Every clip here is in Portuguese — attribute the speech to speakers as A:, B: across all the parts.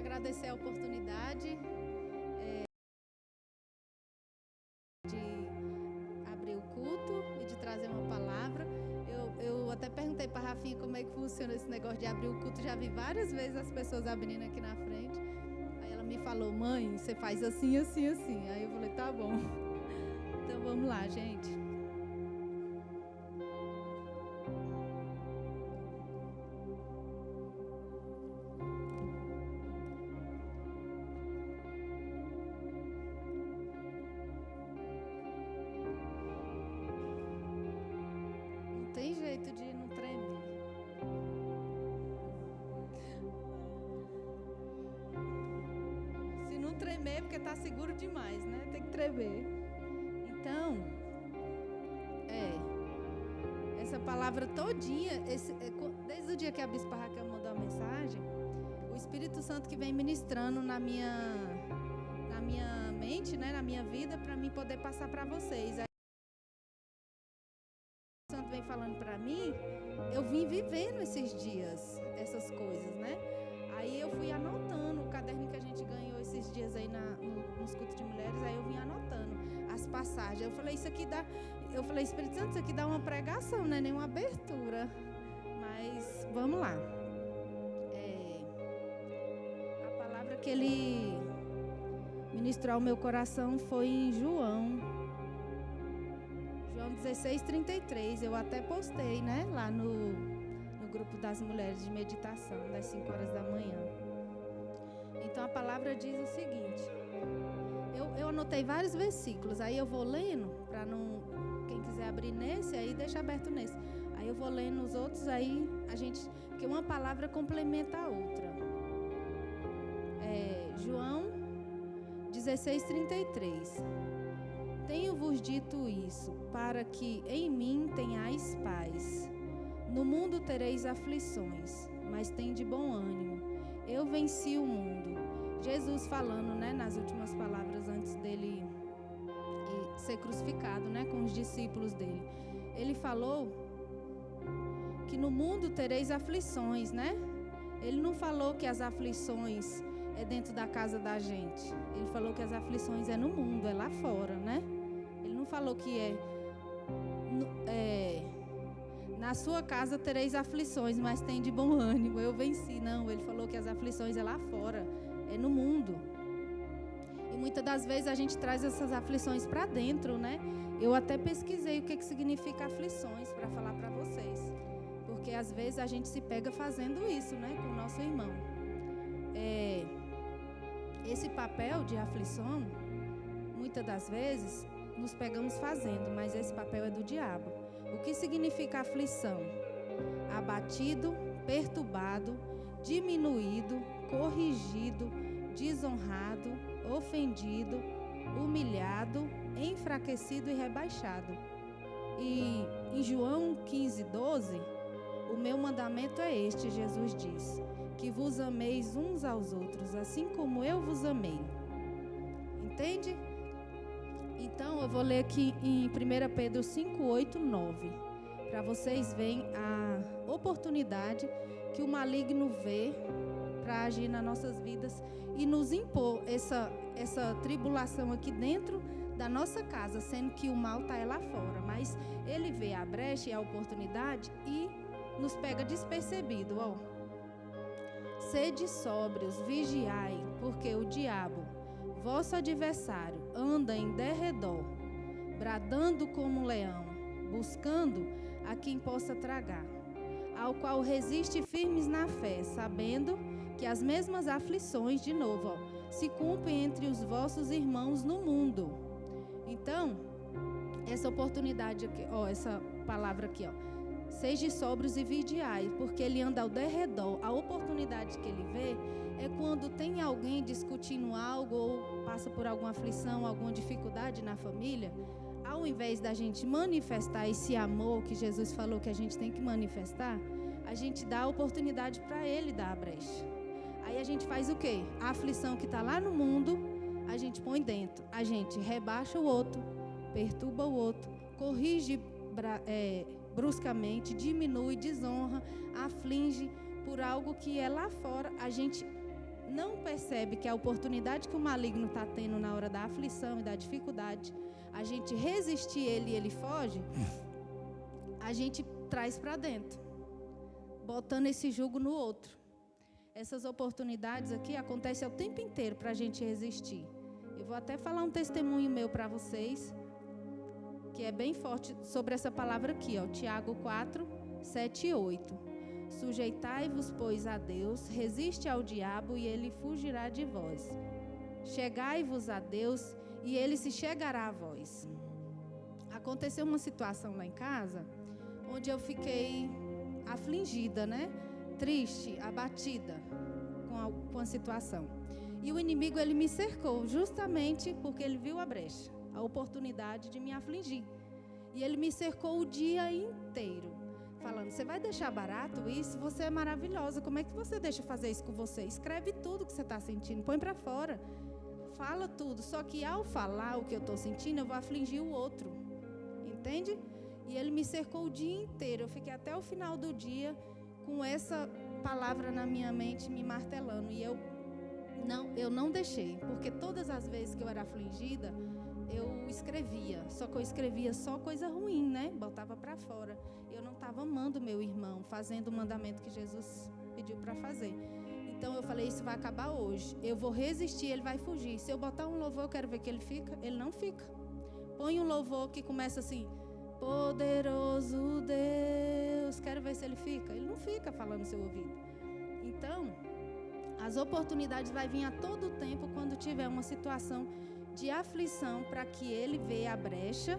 A: agradecer a oportunidade de abrir o culto e de trazer uma palavra. Eu até perguntei para a Rafinha como é que funciona esse negócio de abrir o culto. Já vi várias vezes as pessoas abrindo aqui na frente. Aí ela me falou: mãe, você faz assim, assim, assim. Aí eu falei: tá bom. Então vamos lá, gente. Tem jeito de não tremer. Se não tremer, é porque tá seguro demais, né? Tem que tremer. Então, essa palavra todinha, desde o dia que a Bispa Raquel mandou a mensagem, o Espírito Santo que vem ministrando na minha mente, né? Na minha vida, para mim poder passar para vocês. Santo vem falando para mim, eu vim vivendo esses dias, essas coisas, né? Aí eu fui anotando o caderno que a gente ganhou esses dias aí nos cultos de mulheres, aí eu vim anotando as passagens. Eu falei, Espírito Santo, isso aqui dá uma pregação, não é nem uma abertura. Mas vamos lá. A palavra que ele ministrou ao meu coração foi em João 16:33, eu até postei, né, lá no grupo das mulheres de meditação, das 5 horas da manhã. Então a palavra diz o seguinte, eu anotei vários versículos, aí eu vou lendo, para não, quem quiser abrir nesse, aí deixa aberto nesse. Aí eu vou lendo os outros, aí porque uma palavra complementa a outra. João 16:33. Tenho-vos dito isso, para que em mim tenhais paz. No mundo tereis aflições, mas tende bom ânimo. Eu venci o mundo. Jesus falando, né, nas últimas palavras antes dele ser crucificado, né, com os discípulos dele. Ele falou que no mundo tereis aflições, né? Ele não falou que as aflições é dentro da casa da gente. Ele falou que as aflições é no mundo, é lá fora, né? Ele não falou que na sua casa tereis aflições, mas tem de bom ânimo, eu venci. Não, ele falou que as aflições é lá fora, é no mundo. E muitas das vezes a gente traz essas aflições para dentro, né? Eu até pesquisei o que significa aflições para falar para vocês. Porque às vezes a gente se pega fazendo isso, né, com o nosso irmão. Esse papel de aflição, muitas das vezes, nos pegamos fazendo, mas esse papel é do diabo. O que significa aflição? Abatido, perturbado, diminuído, corrigido, desonrado, ofendido, humilhado, enfraquecido e rebaixado. E em João 15:12, o meu mandamento é este, Jesus diz, que vos ameis uns aos outros, assim como eu vos amei. Entende? Então, eu vou ler aqui em 1 Pedro 5:8-9, para vocês verem a oportunidade que o maligno vê para agir nas nossas vidas e nos impor essa tribulação aqui dentro da nossa casa, sendo que o mal está lá fora. Mas ele vê a brecha e a oportunidade e nos pega despercebido, ó. Sede sóbrios, vigiai, porque o diabo, vosso adversário, anda em derredor, bradando como um leão, buscando a quem possa tragar, ao qual resiste firmes na fé, sabendo que as mesmas aflições, de novo, ó, se cumprem entre os vossos irmãos no mundo. Então, essa oportunidade aqui, ó, essa palavra aqui, ó, sede sóbrios e vigiai, porque ele anda ao derredor. A oportunidade que ele vê é quando tem alguém discutindo algo ou passa por alguma aflição, alguma dificuldade na família. Ao invés da gente manifestar esse amor que Jesus falou que a gente tem que manifestar, a gente dá a oportunidade para ele dar a brecha. Aí a gente faz o quê? A aflição que está lá no mundo, a gente põe dentro. A gente rebaixa o outro, perturba o outro, corrige bruscamente, diminui, desonra, aflige por algo que é lá fora. A gente não percebe que a oportunidade que o maligno está tendo na hora da aflição e da dificuldade, a gente resistir ele e ele foge, a gente traz para dentro, botando esse jugo no outro. Essas oportunidades aqui acontecem o tempo inteiro para a gente resistir. Eu vou até falar um testemunho meu para vocês, que é bem forte sobre essa palavra aqui, ó, Tiago 4, 7 e 8. Sujeitai-vos, pois, a Deus, resiste ao diabo e ele fugirá de vós. Chegai-vos a Deus e ele se chegará a vós. Aconteceu uma situação lá em casa, onde eu fiquei afligida, né? Triste, abatida com a situação. E o inimigo, ele me cercou justamente porque ele viu a brecha, a oportunidade de me afligir. E ele me cercou o dia inteiro, falando: você vai deixar barato isso? Você é maravilhosa, como é que você deixa fazer isso com você? Escreve tudo que você está sentindo, põe para fora, fala tudo. Só que ao falar o que eu estou sentindo, eu vou afligir o outro, entende? E ele me cercou o dia inteiro. Eu fiquei até o final do dia com essa palavra na minha mente me martelando. E eu não deixei, porque todas as vezes que eu era afligida, eu escrevia, só que eu escrevia só coisa ruim, né? Botava para fora. Eu não estava amando meu irmão, fazendo o mandamento que Jesus pediu para fazer. Então eu falei: isso vai acabar hoje. Eu vou resistir, ele vai fugir. Se eu botar um louvor, eu quero ver que ele fica. Ele não fica. Põe um louvor que começa assim: poderoso Deus, quero ver se ele fica. Ele não fica falando no seu ouvido. Então, as oportunidades vai vir a todo tempo quando tiver uma situação de aflição, para que ele veja a brecha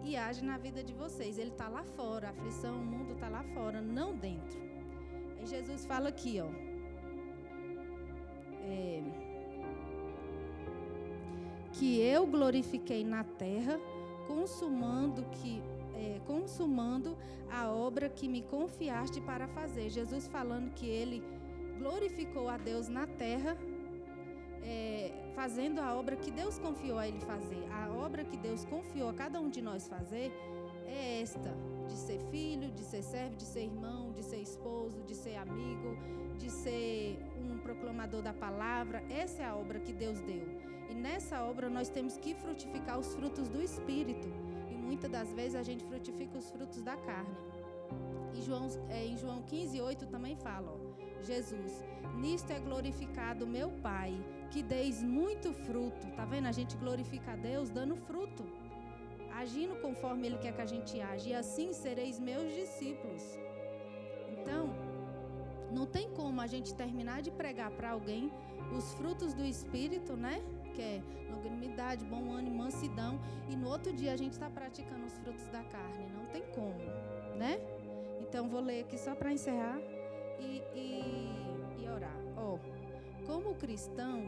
A: e age na vida de vocês. Ele está lá fora, a aflição, o mundo está lá fora, não dentro. E Jesus fala aqui, ó, que eu glorifiquei na terra, consumando a obra que me confiaste para fazer. Jesus falando que ele glorificou a Deus na terra, fazendo a obra que Deus confiou a ele fazer. A obra que Deus confiou a cada um de nós fazer é esta: de ser filho, de ser servo, de ser irmão, de ser esposo, de ser amigo, de ser um proclamador da palavra. Essa é a obra que Deus deu. E nessa obra nós temos que frutificar os frutos do Espírito. E muitas das vezes a gente frutifica os frutos da carne. E em João 15:8 também fala, ó, Jesus: nisto é glorificado meu Pai, que deis muito fruto. Tá vendo? A gente glorifica a Deus dando fruto, agindo conforme Ele quer que a gente age. E assim sereis meus discípulos. Então, não tem como a gente terminar de pregar para alguém os frutos do Espírito, né? Que é longanimidade, bom ânimo, mansidão, e no outro dia a gente está praticando os frutos da carne. Não tem como, né? Então, vou ler aqui só para encerrar e orar. Ó, como cristão,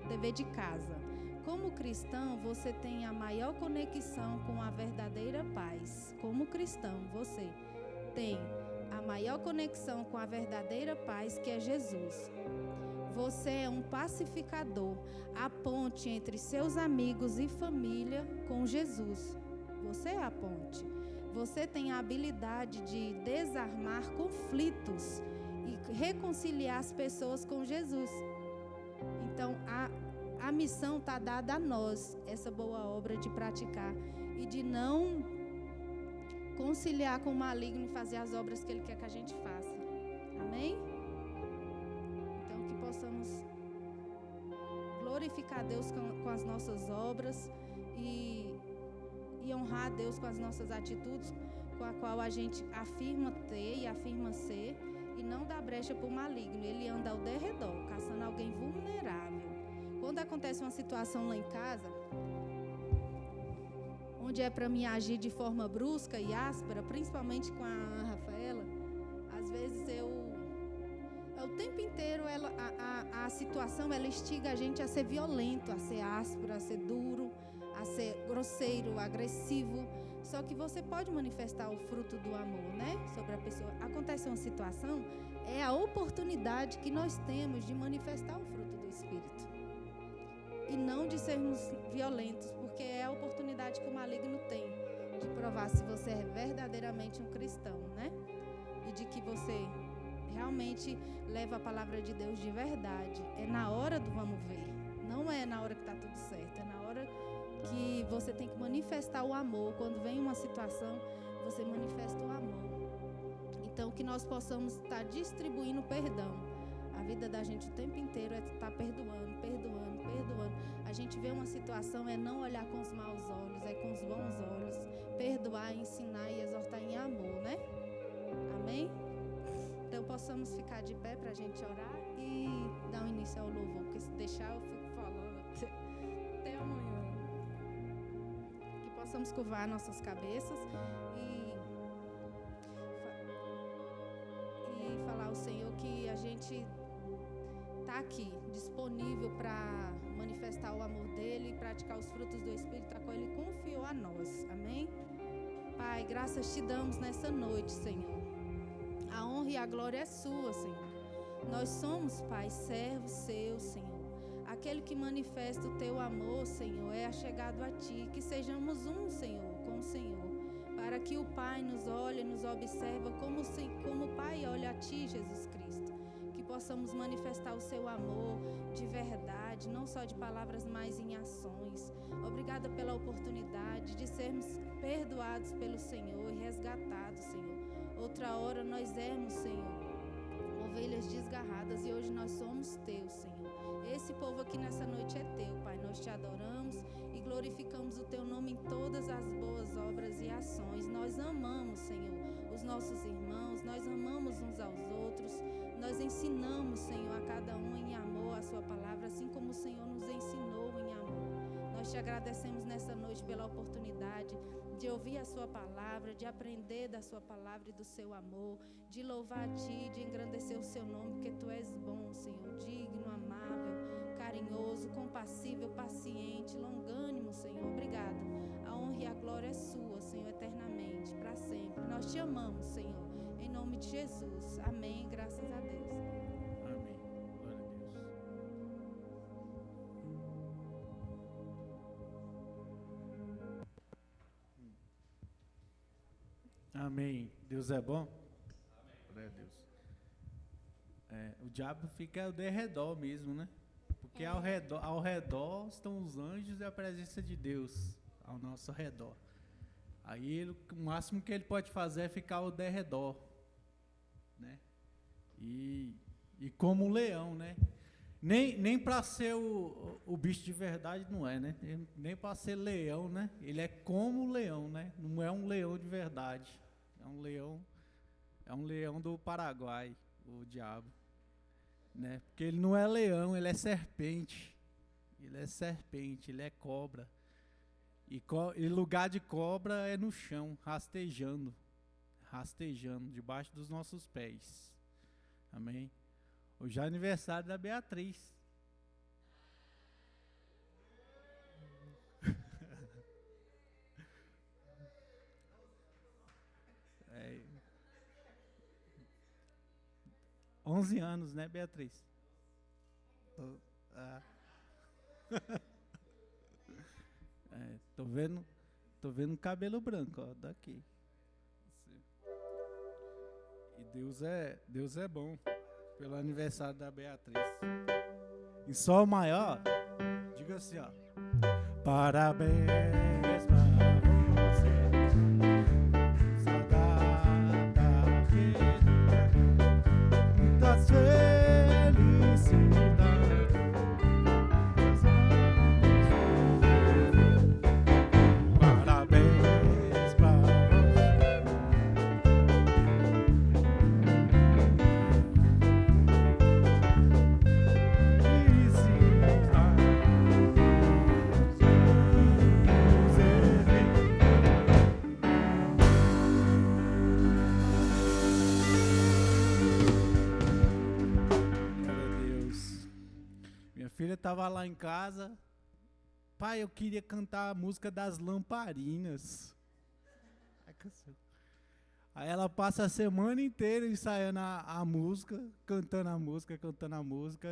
A: dever de casa. Como cristão, você tem a maior conexão com a verdadeira paz. Como cristão, você tem a maior conexão com a verdadeira paz, que é Jesus. Você é um pacificador, a ponte entre seus amigos e família com Jesus. Você é a ponte. Você tem a habilidade de desarmar conflitos e reconciliar as pessoas com Jesus. Então, a missão está dada a nós, essa boa obra de praticar e de não conciliar com o maligno e fazer as obras que ele quer que a gente faça. Amém? Então, que possamos glorificar a Deus com as nossas obras e honrar a Deus com as nossas atitudes, com a qual a gente afirma ter e afirma ser, e não dá brecha para o maligno. Ele anda ao derredor, caçando alguém vulnerável. Quando acontece uma situação lá em casa, onde é para mim agir de forma brusca e áspera, principalmente com a Rafaela, às vezes o tempo inteiro a situação ela instiga a gente a ser violento, a ser áspero, a ser duro, a ser grosseiro, agressivo. Só que você pode manifestar o fruto do amor, né? Sobre a pessoa. Acontece uma situação, é a oportunidade que nós temos de manifestar o fruto do Espírito. E não de sermos violentos, porque é a oportunidade que o maligno tem de provar se você é verdadeiramente um cristão, né? E de que você realmente leva a palavra de Deus de verdade. É na hora do vamos ver. Não é na hora que está tudo certo. É na hora que você tem que manifestar o amor. Quando vem uma situação, você manifesta o amor. Então, que nós possamos estar distribuindo perdão. A vida da gente o tempo inteiro é estar perdoando, perdoando, perdoando. A gente vê uma situação, é não olhar com os maus olhos, é com os bons olhos. Perdoar, ensinar e exortar em amor, né? Amém? Então, possamos ficar de pé para a gente orar e dar um início ao louvor. Porque se deixar, eu fico falando até amanhã. Que possamos curvar nossas cabeças e falar ao Senhor que a gente está aqui, disponível para manifestar o amor dEle e praticar os frutos do Espírito, a qual Ele confiou a nós. Amém? Pai, graças te damos nessa noite, Senhor. A honra e a glória é sua, Senhor. Nós somos, Pai, servos seus, Senhor. Aquele que manifesta o teu amor, Senhor, é achegado a ti. Que sejamos um, Senhor, com o Senhor. Para que o Pai nos olhe, nos observa como o Pai olha a ti, Jesus Cristo. Que possamos manifestar o seu amor de verdade, não só de palavras, mas em ações. Obrigada pela oportunidade de sermos perdoados pelo Senhor e resgatados, Senhor. Outra hora nós éramos, Senhor, ovelhas desgarradas e hoje nós somos teus, Senhor. Esse povo aqui nessa noite é teu, Pai. Nós te adoramos e glorificamos o teu nome em todas as boas obras e ações. Nós amamos, Senhor, os nossos irmãos, nós amamos uns aos outros. Nós ensinamos, Senhor, a cada um em amor a sua palavra, assim como o Senhor nos ensinou em amor. Nós te agradecemos nessa noite pela oportunidade de ouvir a sua palavra, de aprender da sua palavra e do seu amor, de louvar a ti, de engrandecer o seu nome, porque tu és bom, Senhor, digno, amável, carinhoso, compassível, paciente, longânimo, Senhor. Obrigada. A honra e a glória é sua, Senhor, eternamente, para sempre. Nós te amamos, Senhor, em nome de Jesus. Amém. Graças a Deus.
B: Amém. Glória a Deus. Amém. Deus é bom? Amém. Glória a Deus. O diabo fica ao derredor mesmo, né? Porque ao redor estão os anjos e a presença de Deus ao nosso redor. Aí o máximo que ele pode fazer é ficar ao derredor, né? E como um leão, né? Nem para ser o bicho de verdade não é, né? Nem para ser leão, né? Ele é como um leão, né? Não é um leão de verdade. É um leão do Paraguai, o diabo, né? Porque ele não é leão, ele é serpente. Ele é serpente, ele é cobra. E lugar de cobra é no chão, rastejando, debaixo dos nossos pés. Amém? Hoje é aniversário da Beatriz. É, 11 anos, né, Beatriz? Tô vendo um cabelo branco, ó, daqui. E Deus é bom pelo aniversário da Beatriz. Em sol maior, diga assim, ó. Parabéns pra você. Saudade querida. Muitas felicidades. Estava lá em casa, pai, eu queria cantar a música das lamparinas. Aí ela passa a semana inteira ensaiando a música, cantando a música.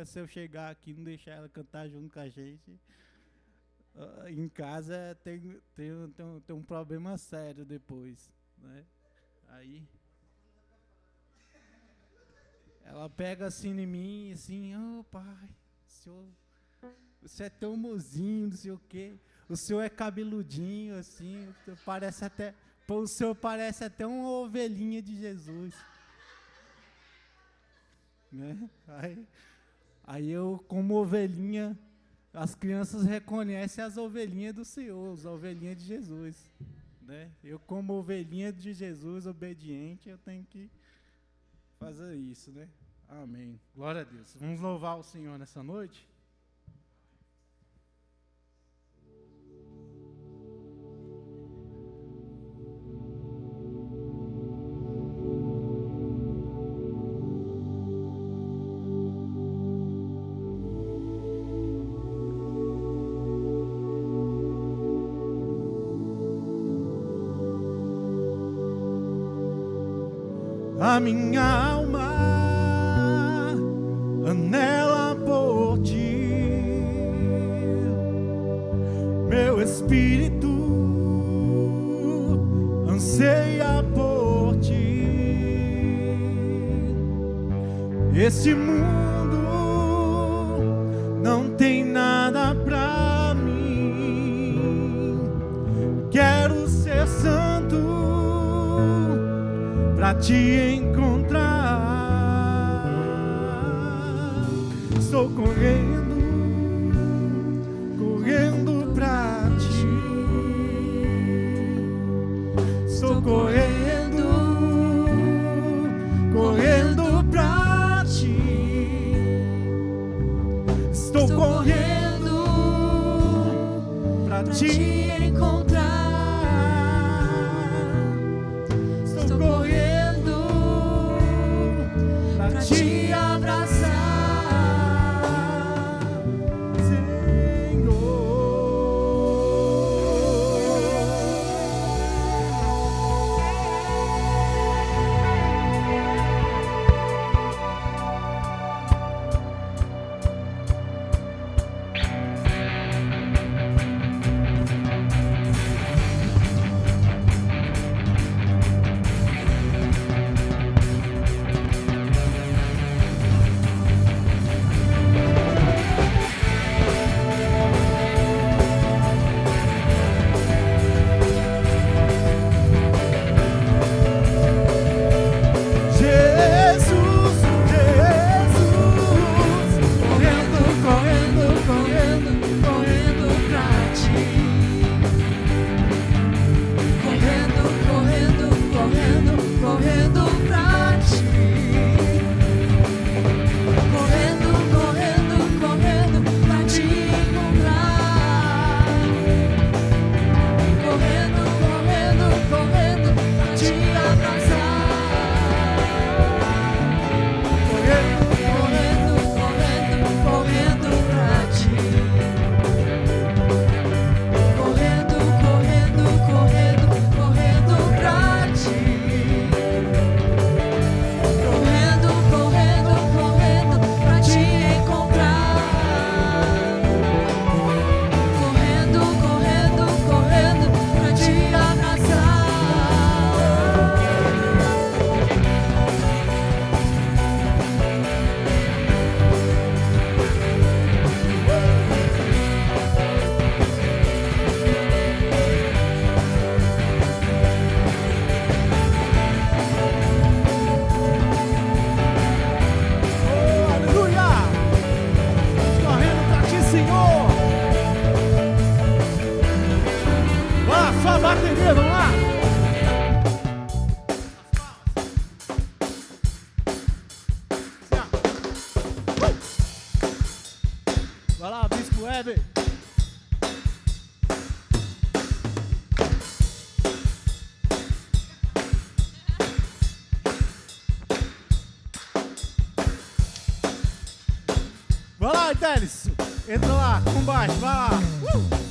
B: Se eu chegar aqui e não deixar ela cantar junto com a gente, em casa tem um problema sério depois, né? Aí ela pega assim em mim, assim, pai, o senhor é tão mozinho, não sei o quê. O senhor é cabeludinho, assim, o senhor parece até uma ovelhinha de Jesus. Né? Aí eu, como ovelhinha, as crianças reconhecem as ovelhinhas do Senhor, as ovelhinhas de Jesus. Né? Eu, como ovelhinha de Jesus, obediente, eu tenho que fazer isso, né? Amém. Glória a Deus. Vamos louvar o Senhor nessa noite? A minha alma anela por ti, meu espírito anseia por ti. Esse mundo não tem nada pra mim. Quero ser santo pra te encontrar. Estou correndo pra ti. Estou correndo pra ti. Estou correndo pra te encontrar. Estou correndo pra te abraçar, Senhor. Vai lá, Bispo Heber. Vai lá, Idélis. Entra lá, com baixo, vai lá.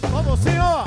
B: Vamos, Senhor.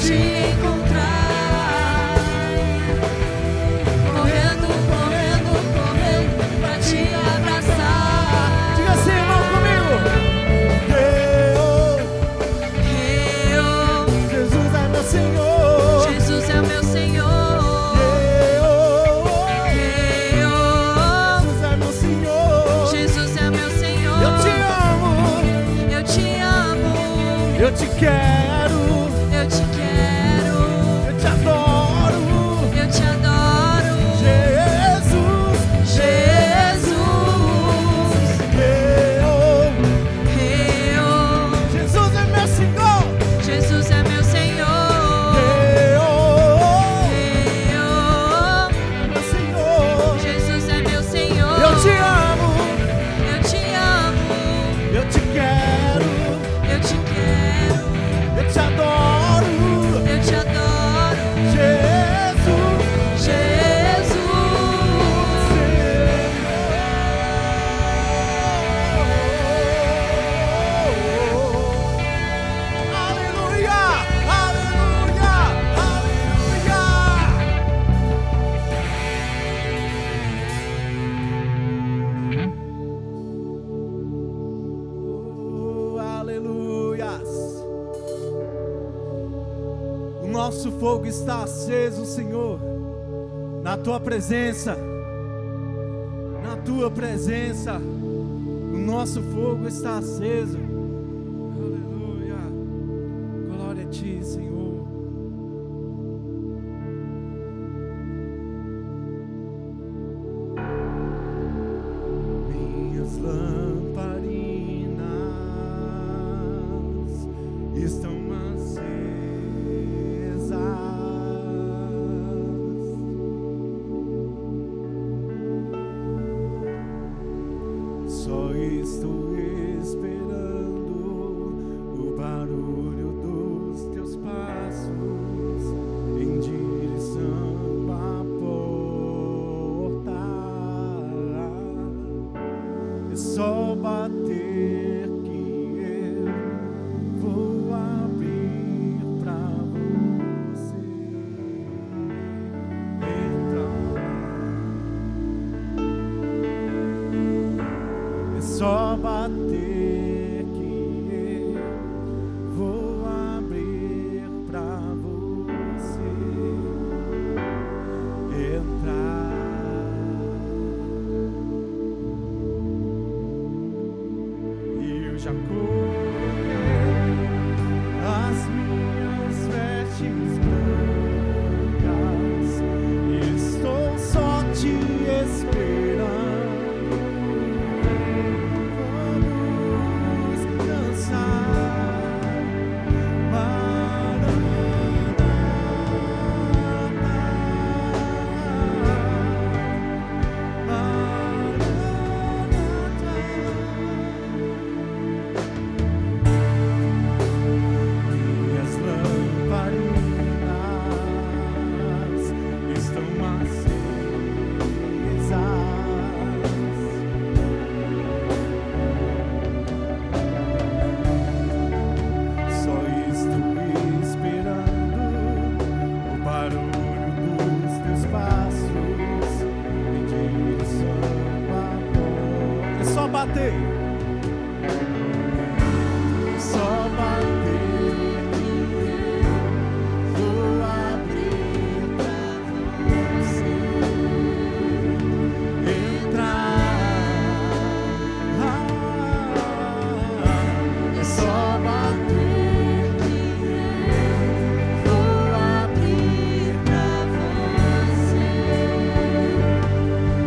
C: te encontrar. Correndo, correndo, correndo pra te abraçar.
D: Diga assim, irmão, comigo. Jesus é meu Senhor.
C: Jesus é meu Senhor.
D: Jesus é meu Senhor.
C: Jesus é meu Senhor.
D: Eu te amo.
C: Eu te amo.
D: Eu te quero.
C: Eu te quero.
D: Eu te adoro.
C: Eu te adoro.
D: Jesus.
C: Jesus.
D: Jesus é meu Senhor.
C: Jesus é meu Senhor.
D: Meu Senhor.
C: Jesus é meu Senhor.
D: Eu te amo.
C: Eu te amo.
D: Eu te quero.
C: Eu te quero.
D: Eu te adoro.
C: Eu te adoro.
D: Jesus.
C: Jesus.
D: Aleluia! Aleluia! Aleluia! Aleluias! O nosso fogo está aceso, Senhor, na tua presença. Na tua presença, o nosso fogo está aceso. Aleluia! Glória a ti, Senhor. Minhas lamparinas estão acesas. Só estou esperando o barulho dos teus passos em direção à porta. É só bater que eu vou abrir pra você entrar. É só bater que eu vou abrir pra você entrar. E eu já colhei as minhas vestes brancas. Estou só te esperando. Vamos dançar, Maranata. Minhas lamparinas estão acesas. Só estou esperando o barulho dos teus passos em direção à porta. É só bater. É só bater que eu vou abrir pra você entrar. É só bater que eu vou abrir pra você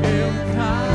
D: entrar.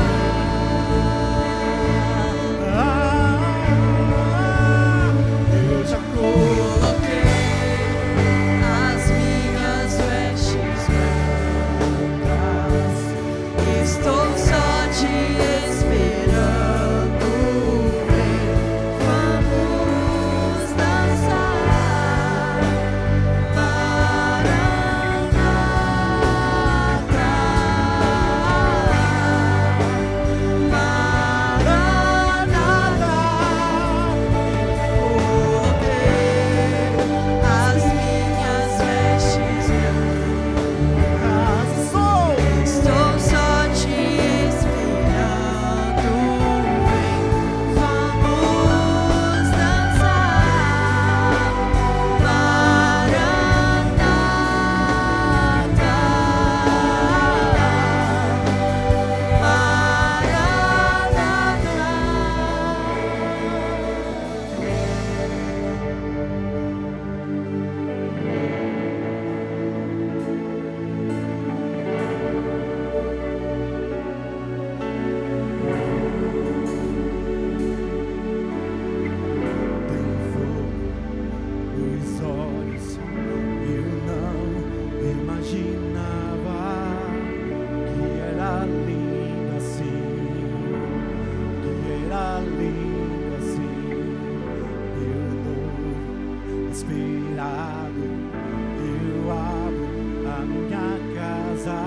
D: esperado, eu abro a minha casa,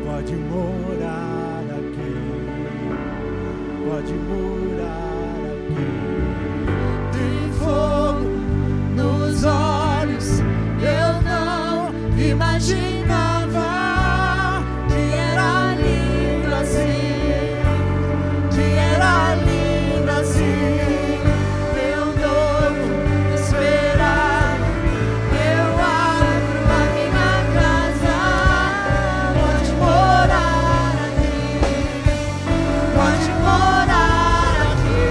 D: pode morar aqui, pode morar aqui. Tem fogo nos olhos, eu não imaginava que era lindo assim, que era lindo assim. Meu noivo esperado, eu abro a minha casa, pode morar aqui, pode morar aqui.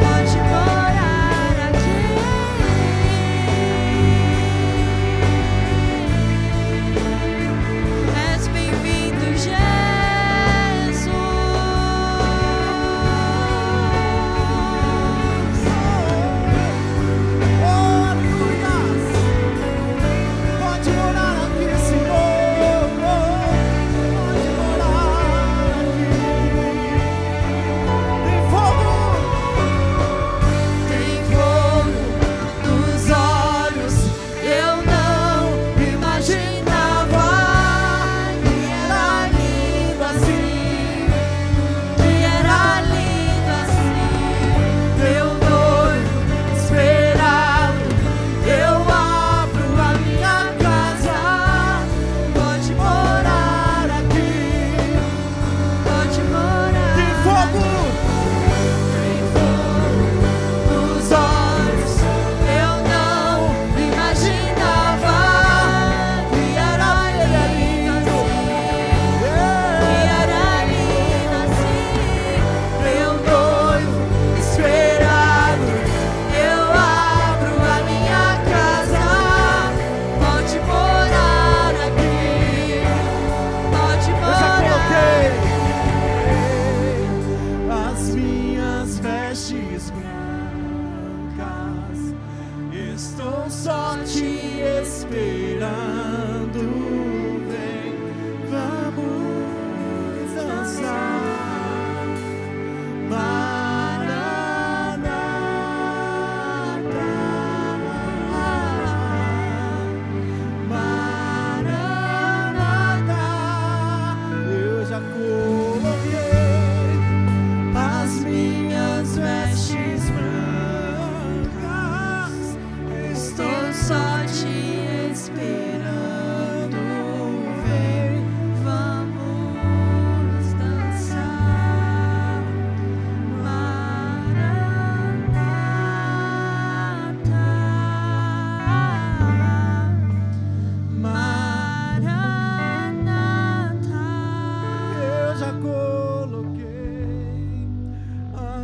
D: Pode morar aqui. És bem-vindo, Jesus. Oh, aleluia. Pode morar aqui, Senhor. Pode morar aqui. Tem fogo. Tem fogo nos olhos, eu não imaginava que era lindo assim, que era lindo assim. Meu noivo esperado, eu abro a minha casa, pode morar aqui, pode morar. Tem fogo. Nos olhos, eu não imaginava que era lindo assim, que era lindo assim. Meu noivo esperado, eu abro a minha casa, pode morar aqui, pode morar. Eu já coloquei as minhas vestes brancas, estou só te esperando. Vem, vamos dançar. Maranata, eu já coloquei as minhas vestes brancas, estou só te esperando. Vem, vamos dançar. Maranata, eu já coloquei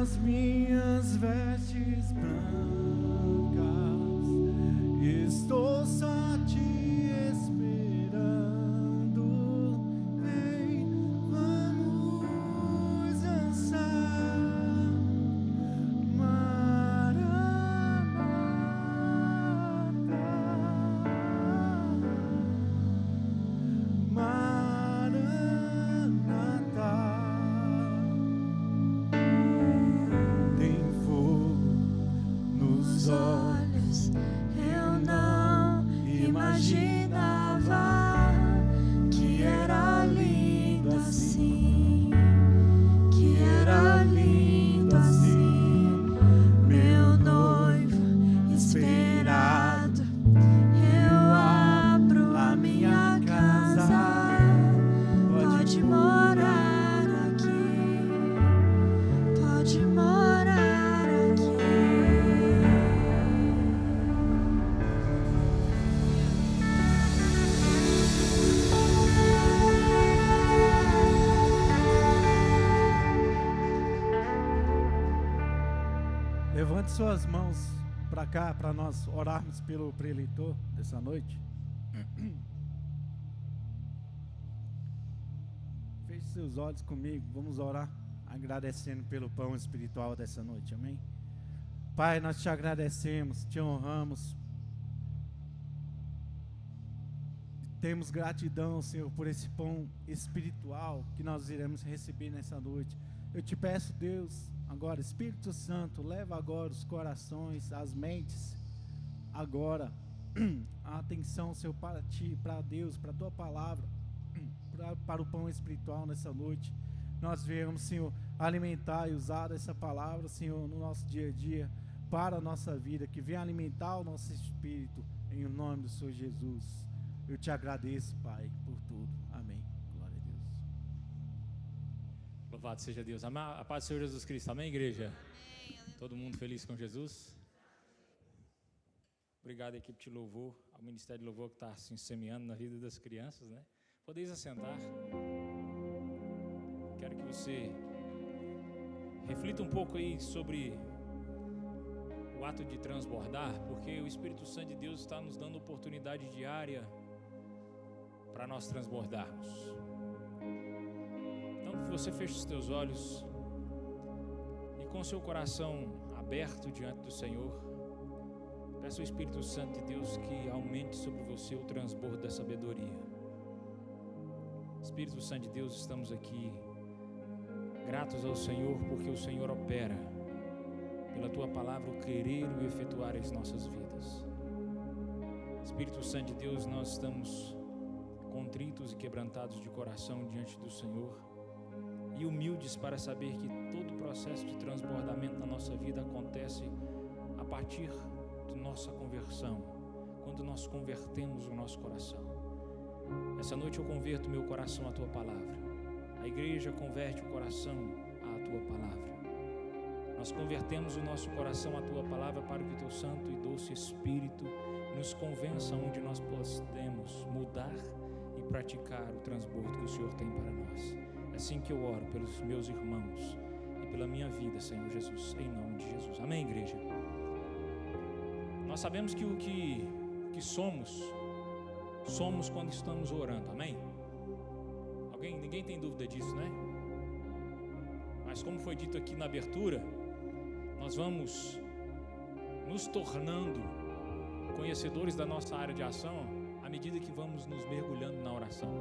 D: as minhas vestes brancas, estou só te esperando. Vem, vamos dançar. Maranata, tem fogo nos olhos, eu não imaginava que era lindo assim, que era lindo assim. Meu noivo esperado, eu abro a minha casa, pode morar aqui, pode morar aqui. Levante suas mãos para cá, para nós orarmos pelo preletor dessa noite. Feche seus olhos comigo, vamos orar, agradecendo pelo pão espiritual dessa noite, amém? Pai, nós te agradecemos, te honramos Temos gratidão, Senhor, por esse pão espiritual que nós iremos receber nessa noite. Eu te peço, Deus, agora, Espírito Santo, leva agora os corações, as mentes, agora, a atenção, Senhor, para ti, para Deus, para a tua palavra, para o pão espiritual nessa noite. Nós viemos, Senhor, alimentar e usar essa palavra, Senhor, no nosso dia a dia, para a nossa vida, que venha alimentar o nosso espírito, em nome do Senhor Jesus. Eu te agradeço, Pai, por tudo. Amém. Glória a Deus.
E: Louvado seja Deus. A paz do Senhor Jesus Cristo. Amém, igreja?
C: Amém.
E: Todo mundo feliz com Jesus? Obrigado, equipe de louvor, ao Ministério de Louvor que está assim, semeando na vida das crianças, né? Podeis assentar. Quero que você reflita um pouco aí sobre o ato de transbordar, porque o Espírito Santo de Deus está nos dando oportunidade diária para nós transbordarmos. Então, que você feche os teus olhos e com seu coração aberto diante do Senhor, peça ao Espírito Santo de Deus que aumente sobre você o transbordo da sabedoria. Espírito Santo de Deus, estamos aqui gratos ao Senhor porque o Senhor opera pela Tua palavra o querer e o efetuar as nossas vidas. Espírito Santo de Deus, nós estamos contritos e quebrantados de coração diante do Senhor e humildes para saber que todo o processo de transbordamento na nossa vida acontece a partir da nossa conversão, quando nós convertemos o nosso coração. Essa noite eu converto meu coração à Tua palavra. A igreja converte o coração à Tua palavra. Nós convertemos o nosso coração à Tua palavra para que o Teu Santo e doce Espírito nos convença onde nós podemos mudar e praticar o transbordo que o Senhor tem para nós. É assim que eu oro pelos meus irmãos e pela minha vida, Senhor Jesus, em nome de Jesus. Amém, igreja? Nós sabemos que o que somos quando estamos orando, amém? Ninguém tem dúvida disso, né? Mas como foi dito aqui na abertura, nós vamos nos tornando conhecedores da nossa área de ação à medida que vamos nos mergulhando na oração.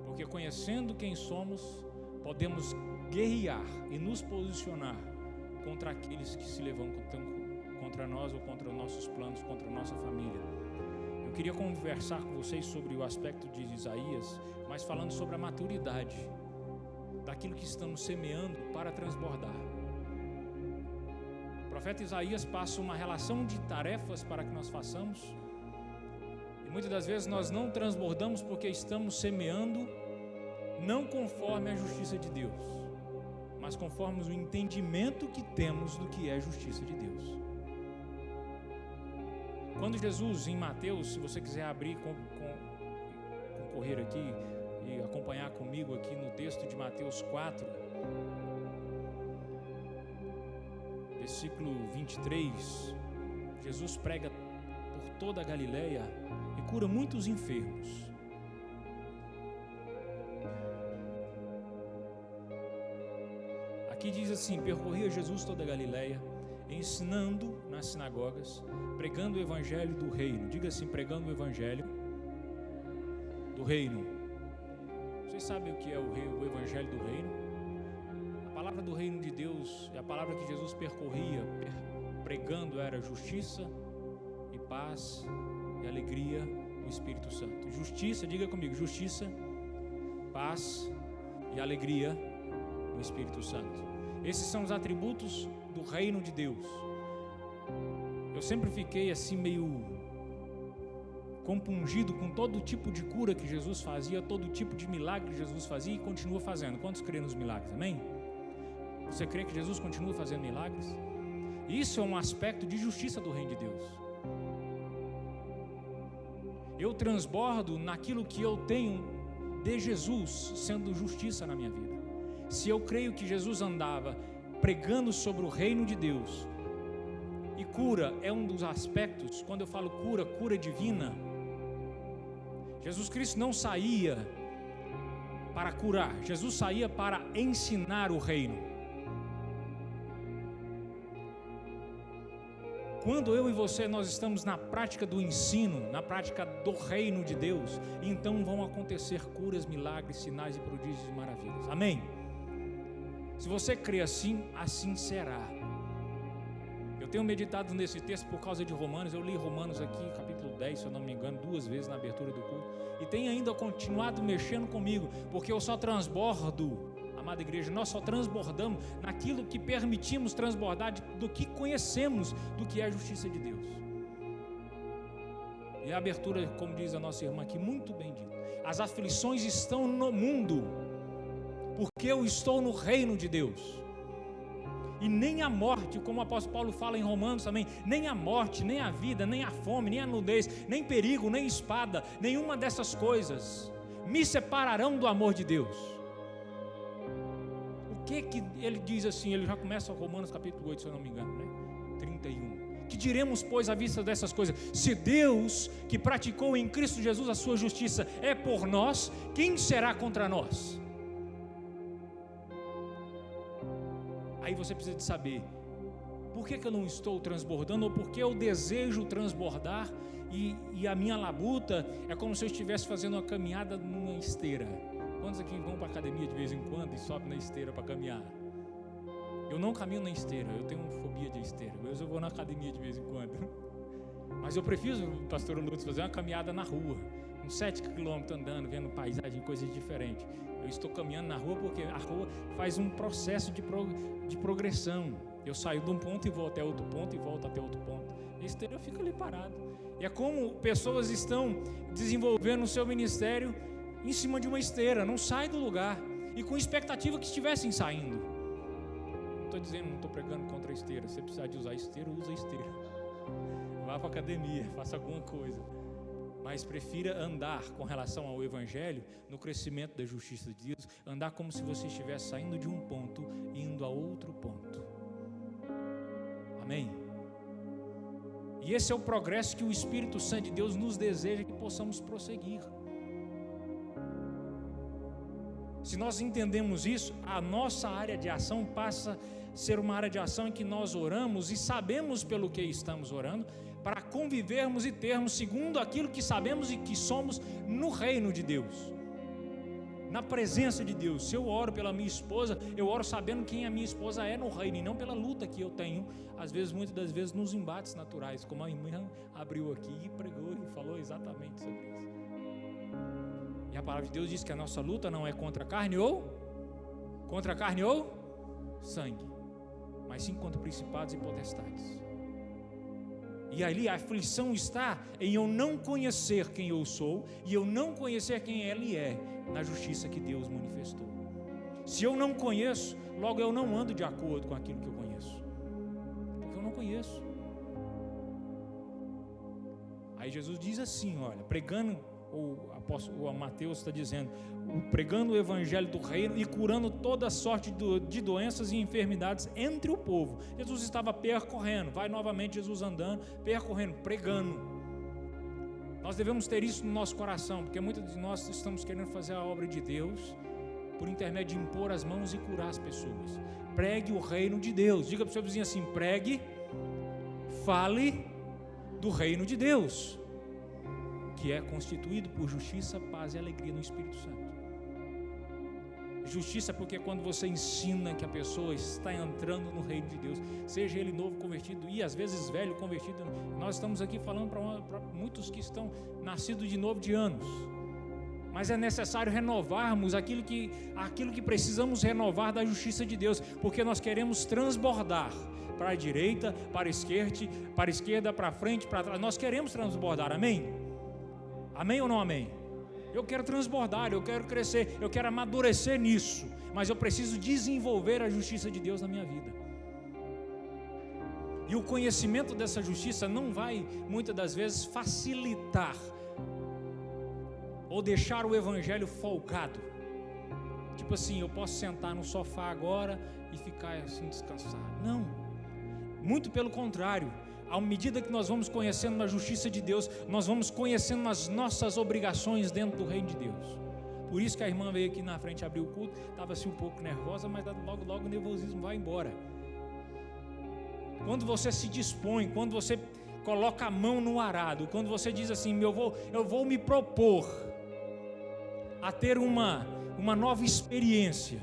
E: Porque conhecendo quem somos, podemos guerrear e nos posicionar contra aqueles que se levantam contra nós ou contra os nossos planos, contra a nossa família. Eu queria conversar com vocês sobre o aspecto de Isaías, mas falando sobre a maturidade daquilo que estamos semeando para transbordar. O profeta Isaías passa uma relação de tarefas para que nós façamos, e muitas das vezes nós não transbordamos porque estamos semeando não conforme a justiça de Deus, mas conforme o entendimento que temos do que é a justiça de Deus. Quando Jesus, em Mateus, se você quiser abrir, concorrer aqui e acompanhar comigo aqui no texto de Mateus 4, versículo 23, Jesus prega por toda a Galileia e cura muitos enfermos. Aqui diz assim: percorria Jesus toda a Galileia, ensinando nas sinagogas, pregando o evangelho do reino. Diga assim: pregando o evangelho do reino. Vocês sabem o que é o evangelho do reino? A palavra do reino de Deus é a palavra que Jesus percorria pregando, era justiça e paz e alegria no Espírito Santo. Justiça, diga comigo: justiça, paz e alegria no Espírito Santo. Esses são os atributos do reino de Deus. Eu sempre fiquei assim meio compungido com todo tipo de cura que Jesus fazia, todo tipo de milagre que Jesus fazia e continua fazendo. Quantos creem nos milagres? Amém? Você crê que Jesus continua fazendo milagres? Isso é um aspecto de justiça do reino de Deus. Eu transbordo naquilo que eu tenho de Jesus, sendo justiça na minha vida. Se eu creio que Jesus andava pregando sobre o reino de Deus, e cura é um dos aspectos, quando eu falo cura, cura divina, Jesus Cristo não saía para curar, Jesus saía para ensinar o reino. Quando eu e você, nós estamos na prática do ensino, na prática do reino de Deus, então vão acontecer curas, milagres, sinais e prodígios e maravilhas. Amém? Se você crê assim, assim será. Eu tenho meditado nesse texto por causa de Romanos. Eu li Romanos aqui, capítulo 10, se eu não me engano, 2 vezes na abertura do culto. E tem ainda continuado mexendo comigo, porque eu só transbordo. Amada igreja, nós só transbordamos naquilo que permitimos transbordar do que conhecemos, do que é a justiça de Deus. E a abertura, como diz a nossa irmã aqui, muito bem dito. As aflições estão no mundo, porque eu estou no reino de Deus. E nem a morte, como o apóstolo Paulo fala em Romanos também, nem a morte, nem a vida, nem a fome, nem a nudez, nem perigo, nem espada, nenhuma dessas coisas me separarão do amor de Deus. O que ele diz assim? Ele já começa Romanos capítulo 8, se eu não me engano, né? 31. Que diremos, pois, à vista dessas coisas? Se Deus, que praticou em Cristo Jesus a sua justiça, é por nós, quem será contra nós? Aí você precisa de saber, por que eu não estou transbordando, ou por que eu desejo transbordar, e a minha labuta é como se eu estivesse fazendo uma caminhada numa esteira. Quantos aqui vão para a academia de vez em quando e sobem na esteira para caminhar? Eu não caminho na esteira, eu tenho fobia de esteira, mas eu vou na academia de vez em quando. Mas eu prefiro, pastor Lutz, fazer uma caminhada na rua, uns 7 quilômetros andando, vendo paisagem, coisas diferentes. Eu estou caminhando na rua porque a rua faz um processo de progressão. Eu saio de um ponto e vou até outro ponto e volto até outro ponto. A esteira eu fico ali parado. E é como pessoas estão desenvolvendo o seu ministério em cima de uma esteira, não sai do lugar, e com expectativa que estivessem saindo. Não estou dizendo, não estou pregando contra a esteira. Se você precisar de usar esteira, usa a esteira. Vá para a academia, faça alguma coisa. Mas prefira andar com relação ao Evangelho, no crescimento da justiça de Deus, andar como se você estivesse saindo de um ponto e indo a outro ponto. Amém? E esse é o progresso que o Espírito Santo de Deus nos deseja que possamos prosseguir. Se nós entendemos isso, a nossa área de ação passa a ser uma área de ação em que nós oramos e sabemos pelo que estamos orando, para convivermos e termos segundo aquilo que sabemos e que somos no reino de Deus, na presença de Deus. Se eu oro pela minha esposa, eu oro sabendo quem a minha esposa é no reino, e não pela luta que eu tenho, às vezes, muitas das vezes, nos embates naturais, como a irmã abriu aqui e pregou e falou exatamente sobre isso. E a palavra de Deus diz que a nossa luta não é contra carne ou sangue, mas sim contra principados e potestades. E ali a aflição está em eu não conhecer quem eu sou e eu não conhecer quem Ele é na justiça que Deus manifestou. Se eu não conheço, logo eu não ando de acordo com aquilo que eu conheço, porque eu não conheço. Aí Jesus diz assim, olha, pregando, o Mateus está dizendo, pregando o evangelho do reino e curando toda sorte de doenças e enfermidades entre o povo. Jesus estava percorrendo, vai novamente Jesus andando, percorrendo, pregando. Nós devemos ter isso no nosso coração, porque muitos de nós estamos querendo fazer a obra de Deus por intermédio de impor as mãos e curar as pessoas. Pregue o reino de Deus. Diga para o seu vizinho assim, pregue, fale do reino de Deus, que é constituído por justiça, paz e alegria no Espírito Santo. Justiça porque quando você ensina que a pessoa está entrando no reino de Deus, seja ele novo convertido e às vezes velho convertido, nós estamos aqui falando para muitos que estão nascidos de novo de anos, mas é necessário renovarmos aquilo que precisamos renovar da justiça de Deus, porque nós queremos transbordar para a direita, para a esquerda, para frente, para trás, nós queremos transbordar, amém? Amém ou não amém? Eu quero transbordar, eu quero crescer, eu quero amadurecer nisso, mas eu preciso desenvolver a justiça de Deus na minha vida. E o conhecimento dessa justiça não vai, muitas das vezes, facilitar ou deixar o evangelho folgado. Tipo assim, eu posso sentar no sofá agora e ficar assim descansado. Não, muito pelo contrário. À medida que nós vamos conhecendo a justiça de Deus, nós vamos conhecendo as nossas obrigações dentro do reino de Deus. Por isso que a irmã veio aqui na frente abrir o culto, estava assim um pouco nervosa, mas logo o nervosismo vai embora. quando você se dispõe, quando você coloca a mão no arado, quando você diz assim, eu vou me propor a ter uma nova experiência.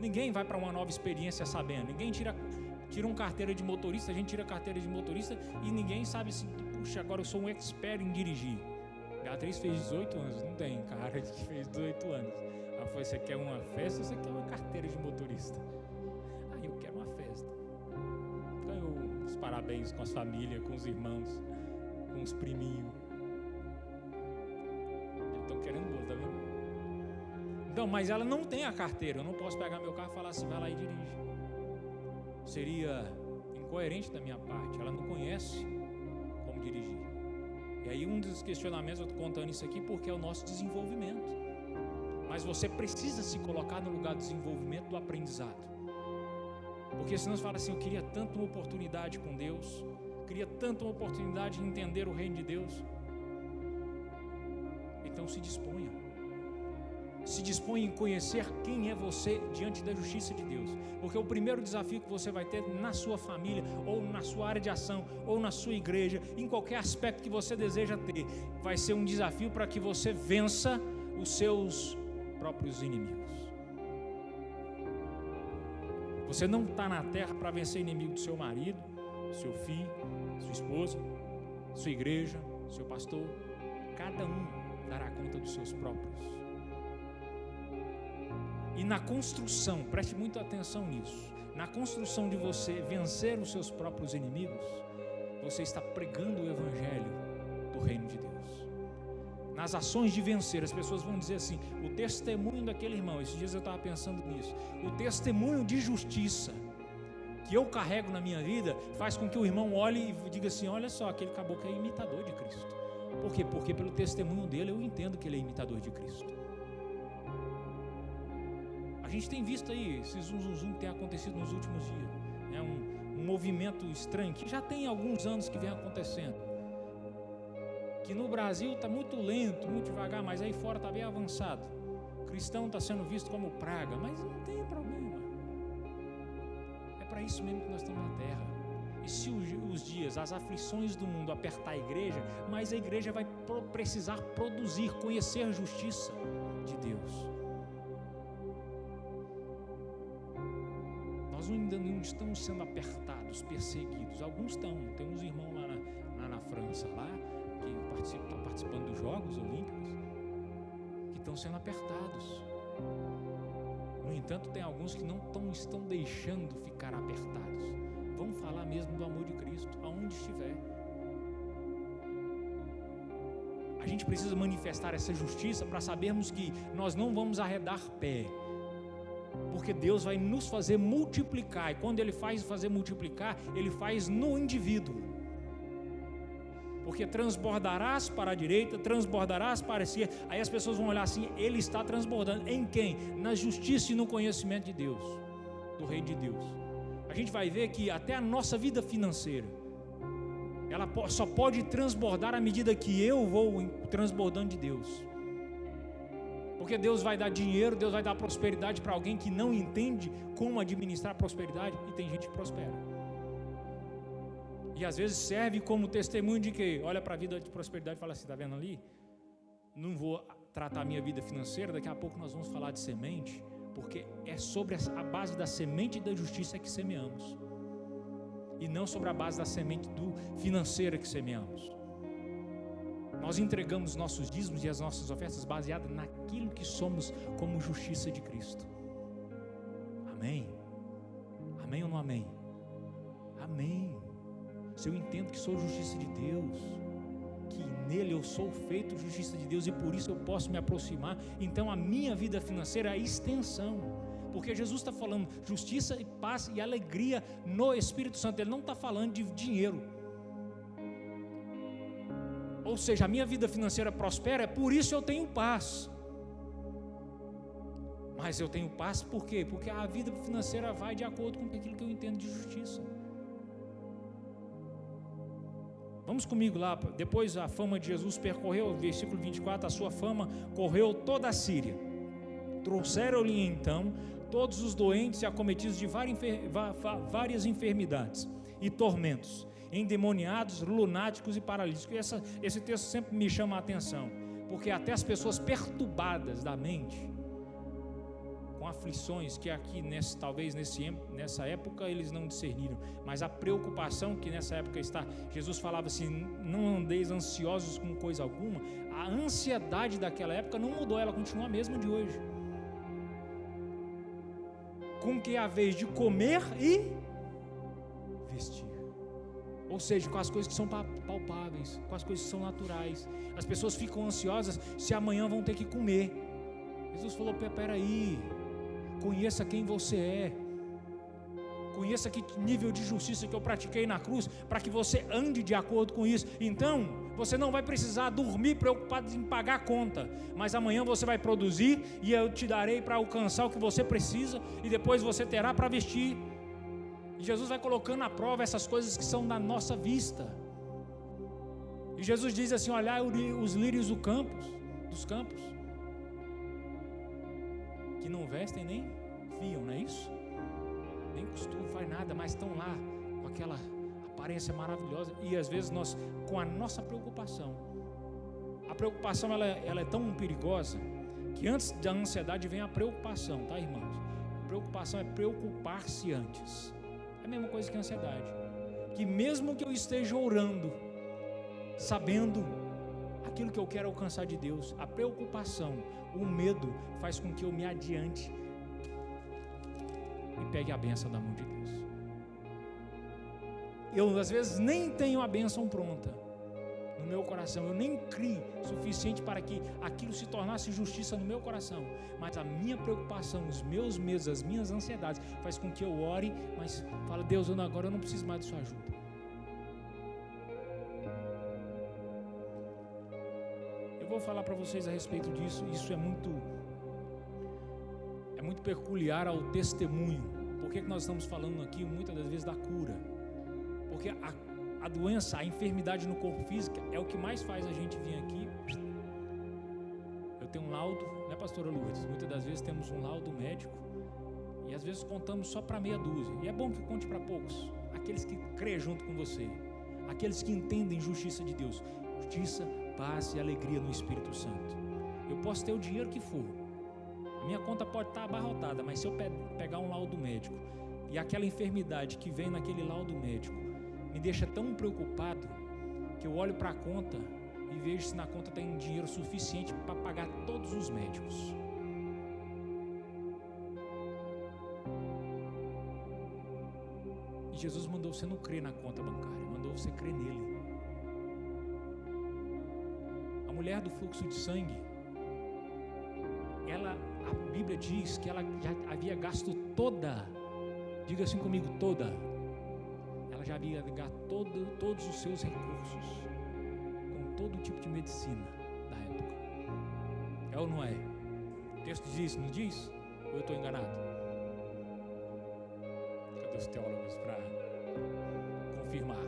E: Ninguém vai para uma nova experiência sabendo, ninguém tira uma carteira de motorista, a gente tira a carteira de motorista e ninguém sabe assim, puxa, agora eu sou um expert em dirigir. Beatriz fez 18 anos, não tem cara de que fez 18 anos. Ela falou, você quer uma festa ou você quer uma carteira de motorista? Eu quero uma festa. Ganhou os parabéns com as famílias, com os irmãos, com os priminhos. Eles estão querendo bolo, tá vendo? Então, mas ela não tem a carteira, eu não posso pegar meu carro e falar assim, vai lá e dirige. Seria incoerente da minha parte, ela não conhece como dirigir. E aí um dos questionamentos, eu estou contando isso aqui porque é o nosso desenvolvimento. Mas você precisa se colocar no lugar do desenvolvimento, do aprendizado. Porque senão você fala assim, eu queria tanto uma oportunidade com Deus, queria tanto uma oportunidade de entender o reino de Deus. Então se disponha. Se dispõe em conhecer quem é você diante da justiça de Deus. Porque o primeiro desafio que você vai ter na sua família, ou na sua área de ação, ou na sua igreja, em qualquer aspecto que você deseja ter, vai ser um desafio para que você vença os seus próprios inimigos. Você não está na terra para vencer inimigo do seu marido, do seu filho, sua esposa, sua igreja, seu pastor. Cada um dará conta dos seus próprios. E na construção, preste muita atenção nisso, na construção de você vencer os seus próprios inimigos, você está pregando o evangelho do reino de Deus. Nas ações de vencer, as pessoas vão dizer assim, o testemunho daquele irmão, esses dias eu estava pensando nisso, o testemunho de justiça que eu carrego na minha vida, faz com que o irmão olhe e diga assim, olha só, aquele caboclo é imitador de Cristo. Por quê? Porque pelo testemunho dele eu entendo que ele é imitador de Cristo. A gente tem visto aí esse zum que tem acontecido nos últimos dias, é um movimento estranho que já tem alguns anos que vem acontecendo, que no Brasil está muito lento, muito devagar, mas aí fora está bem avançado. O cristão está sendo visto como praga, mas não tem problema, é para isso mesmo que nós estamos na terra. E se os dias, as aflições do mundo apertar a igreja, mas a igreja vai precisar produzir, conhecer a justiça de Deus. Nós ainda não estamos sendo apertados, perseguidos. Alguns estão. Tem uns irmãos lá na França, lá, que estão participando dos Jogos Olímpicos, que estão sendo apertados. No entanto, tem alguns que não estão deixando ficar apertados. Vamos falar mesmo do amor de Cristo, aonde estiver. A gente precisa manifestar essa justiça para sabermos que nós não vamos arredar pé. Porque Deus vai nos fazer multiplicar, e quando Ele faz fazer multiplicar, Ele faz no indivíduo. Porque transbordarás para a direita, transbordarás para a esquerda, aí as pessoas vão olhar assim, Ele está transbordando, em quem? Na justiça e no conhecimento de Deus, do reino de Deus. A gente vai ver que até a nossa vida financeira, ela só pode transbordar à medida que eu vou transbordando de Deus. Porque Deus vai dar dinheiro, Deus vai dar prosperidade para alguém que não entende como administrar a prosperidade, e tem gente que prospera. E às vezes serve como testemunho de que olha para a vida de prosperidade e fala assim, está vendo ali? Não vou tratar a minha vida financeira, daqui a pouco nós vamos falar de semente, porque é sobre a base da semente da justiça que semeamos, e não sobre a base da semente financeira que semeamos. Nós entregamos nossos dízimos e as nossas ofertas baseadas naquilo que somos como justiça de Cristo. Amém? Amém ou não amém? Amém. Se eu entendo que sou justiça de Deus, que nele eu sou feito justiça de Deus e por isso eu posso me aproximar, então a minha vida financeira é a extensão. Porque Jesus está falando justiça e paz e alegria no Espírito Santo. Ele não está falando de dinheiro. Ou seja, a minha vida financeira prospera, é por isso eu tenho paz. Mas eu tenho paz por quê? Porque a vida financeira vai de acordo com aquilo que eu entendo de justiça. Vamos comigo lá, depois a fama de Jesus percorreu, versículo 24, a sua fama correu toda a Síria. Trouxeram-lhe então todos os doentes e acometidos de várias enfermidades, e tormentos, endemoniados, lunáticos e paralíticos. Esse texto sempre me chama a atenção, porque até as pessoas perturbadas da mente, com aflições que aqui talvez nessa época eles não discerniram, mas a preocupação que nessa época está, Jesus falava assim: não andeis ansiosos com coisa alguma. A ansiedade daquela época não mudou, ela continua a mesma de hoje. Com que é a vez de comer e vestir, ou seja, com as coisas que são palpáveis, com as coisas que são naturais. As pessoas ficam ansiosas se amanhã vão ter que comer. Jesus falou: peraí, conheça quem você é, conheça que nível de justiça que eu pratiquei na cruz, para que você ande de acordo com isso. Então, você não vai precisar dormir preocupado em pagar a conta, mas amanhã você vai produzir e eu te darei para alcançar o que você precisa, e depois você terá para vestir. E Jesus vai colocando à prova essas coisas que são da nossa vista. E Jesus diz assim: olhai os lírios dos campos, que não vestem nem fiam, não é isso? Nem costuram, faz nada, mas estão lá com aquela aparência maravilhosa. E às vezes nós, com a nossa preocupação, a preocupação ela é tão perigosa, que antes da ansiedade vem a preocupação, tá, irmãos? A preocupação é preocupar-se antes. É a mesma coisa que a ansiedade, que mesmo que eu esteja orando, sabendo aquilo que eu quero alcançar de Deus, a preocupação, o medo faz com que eu me adiante e pegue a bênção da mão de Deus. Eu às vezes nem tenho a bênção pronta no meu coração, eu nem crio suficiente para que aquilo se tornasse justiça no meu coração, mas a minha preocupação, os meus medos, as minhas ansiedades faz com que eu ore, mas falo: Deus, agora eu não preciso mais de sua ajuda. Eu vou falar para vocês a respeito disso. Isso é muito peculiar ao testemunho. Por que nós estamos falando aqui muitas das vezes da cura? Porque a doença, a enfermidade no corpo físico é o que mais faz a gente vir aqui. Eu tenho um laudo, né, pastora Lourdes? Muitas das vezes temos um laudo médico e às vezes contamos só para meia dúzia. E é bom que conte para poucos, aqueles que crê junto com você, aqueles que entendem justiça de Deus, justiça, paz e alegria no Espírito Santo. Eu posso ter o dinheiro que for, a minha conta pode estar abarrotada, mas se eu pegar um laudo médico e aquela enfermidade que vem naquele laudo médico me deixa tão preocupado que eu olho para a conta e vejo se na conta tem dinheiro suficiente para pagar todos os médicos. E Jesus mandou você não crer na conta bancária, mandou você crer nele. A mulher do fluxo de sangue, a Bíblia diz que ela já havia gasto toda, diga assim comigo, toda. Ela já havia gasto todos os seus recursos com todo tipo de medicina da época. É ou não é? O texto diz, não diz? Ou eu estou enganado? Cadê os teólogos para confirmar?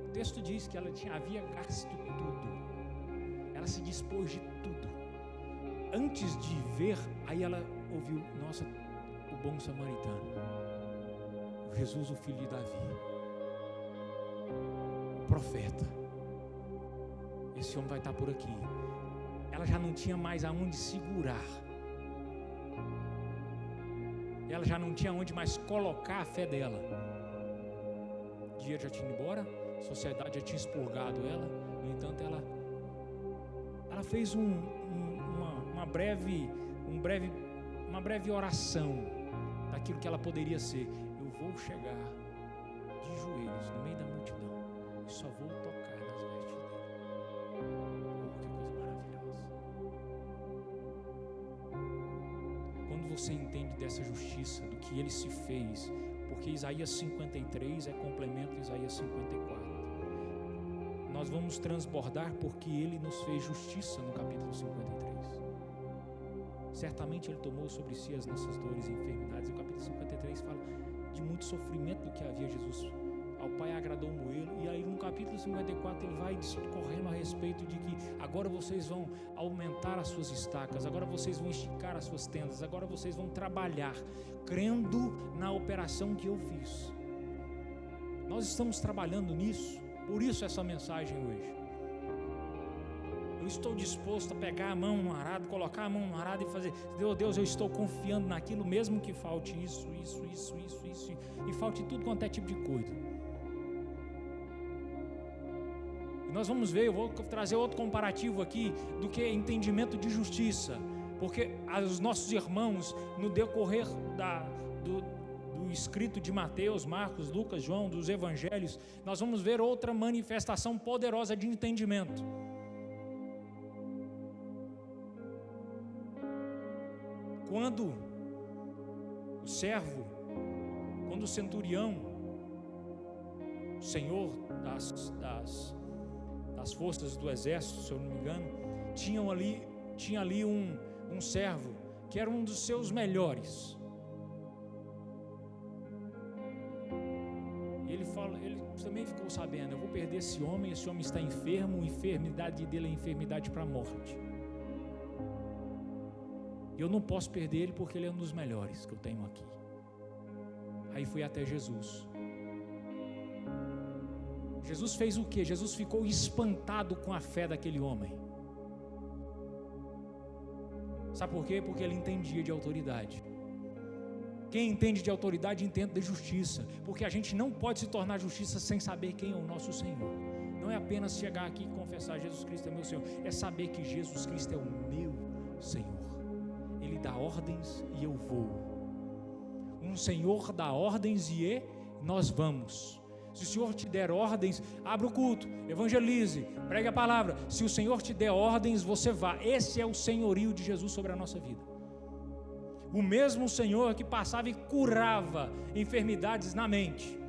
E: O texto diz que ela havia gasto tudo. Ela se dispôs de tudo. Antes de ver, aí ela ouviu: nossa, o bom samaritano, Jesus, o filho de Davi, o profeta, esse homem vai estar por aqui. Ela já não tinha mais aonde segurar, ela já não tinha onde mais colocar a fé dela. O dinheiro já tinha ido embora, a sociedade já tinha expurgado ela. No entanto, ela fez uma breve oração daquilo que ela poderia ser. Eu vou chegar de joelhos no meio da multidão e só vou tocar nas vestes dele. Oh, que coisa maravilhosa! Quando você entende dessa justiça, do que ele se fez, porque Isaías 53 é complemento de Isaías 54. Nós vamos transbordar porque ele nos fez justiça no capítulo 53. Certamente ele tomou sobre si as nossas dores e enfermidades. E o capítulo 53 fala de muito sofrimento do que havia Jesus. Ao Pai agradou moê-lo. E aí no capítulo 54 ele vai discorrendo a respeito de que agora vocês vão aumentar as suas estacas, agora vocês vão esticar as suas tendas, agora vocês vão trabalhar crendo na operação que eu fiz. Nós estamos trabalhando nisso, por isso essa mensagem hoje. Eu estou disposto a pegar a mão no arado, colocar a mão no arado e fazer, Deus, eu estou confiando naquilo, mesmo que falte isso, e falte tudo quanto é tipo de coisa. E nós vamos ver, eu vou trazer outro comparativo aqui, do que entendimento de justiça, porque os nossos irmãos, no decorrer do escrito de Mateus, Marcos, Lucas, João, dos evangelhos, nós vamos ver outra manifestação poderosa de entendimento. Quando o servo, quando o centurião, o senhor das forças do exército, se eu não me engano, tinha ali um servo que era um dos seus melhores. Ele também ficou sabendo, eu vou perder esse homem está enfermo, a enfermidade dele é enfermidade para a morte. E eu não posso perder ele porque ele é um dos melhores que eu tenho aqui. Aí fui até Jesus. Jesus fez o quê? Jesus ficou espantado com a fé daquele homem. Sabe por quê? Porque ele entendia de autoridade. Quem entende de autoridade entende de justiça, porque a gente não pode se tornar justiça sem saber quem é o nosso Senhor. Não é apenas chegar aqui e confessar Jesus Cristo é meu Senhor, é saber que Jesus Cristo é o meu Senhor. Ele dá ordens e eu vou. Um Senhor dá ordens e nós vamos. Se o Senhor te der ordens, abra o culto, evangelize, pregue a palavra. Se o Senhor te der ordens, você vá. Esse é o senhorio de Jesus sobre a nossa vida. O mesmo Senhor que passava e curava enfermidades na mente.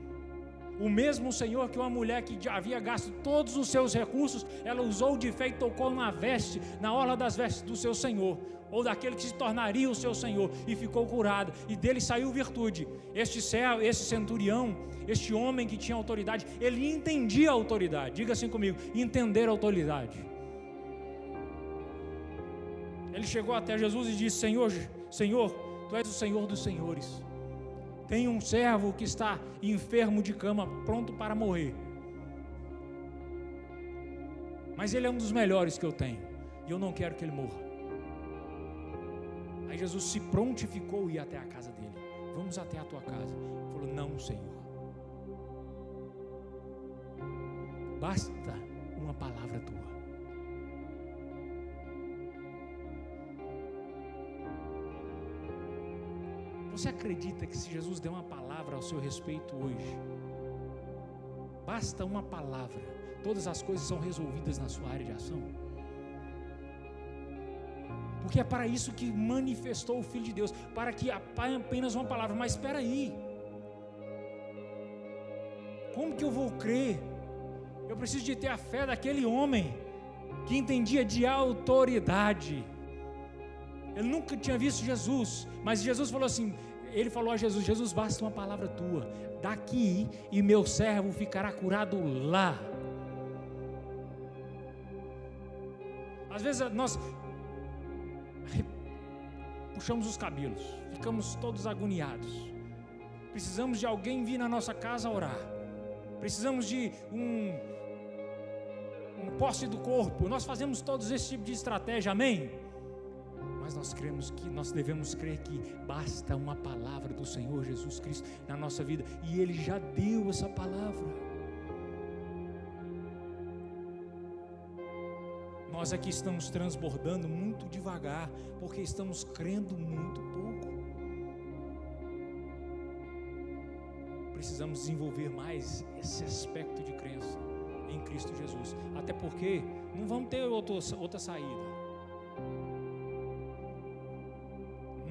E: O mesmo Senhor que uma mulher que já havia gasto todos os seus recursos, ela usou de fé e tocou na orla das vestes do seu Senhor, ou daquele que se tornaria o seu Senhor, e ficou curada, e dele saiu virtude. Este centurião, este homem que tinha autoridade, ele entendia a autoridade. Diga assim comigo, entender a autoridade. Ele chegou até Jesus e disse: Senhor, tu és o Senhor dos senhores. Tem um servo que está enfermo de cama, pronto para morrer. Mas ele é um dos melhores que eu tenho, e eu não quero que ele morra. Aí Jesus se prontificou a ir até a casa dele. Vamos até a tua casa. Ele falou: não, Senhor. Basta uma palavra tua. Você acredita que se Jesus der uma palavra ao seu respeito hoje, basta uma palavra, todas as coisas são resolvidas na sua área de ação? Porque é para isso que manifestou o Filho de Deus, para que apenas uma palavra. Mas espera aí, como que eu vou crer? Eu preciso de ter a fé daquele homem que entendia de autoridade. Ele nunca tinha visto Jesus, mas Jesus falou assim, ele falou a Jesus: Jesus, basta uma palavra tua, daqui e meu servo ficará curado lá. Às vezes nós puxamos os cabelos, ficamos todos agoniados, precisamos de alguém vir na nossa casa orar, precisamos de um posse do corpo, nós fazemos todos esse tipo de estratégia, amém? Mas nós devemos crer que basta uma palavra do Senhor Jesus Cristo na nossa vida, e Ele já deu essa palavra. Nós aqui estamos transbordando muito devagar, porque estamos crendo muito pouco. Precisamos desenvolver mais esse aspecto de crença em Cristo Jesus, até porque não vamos ter outra saída.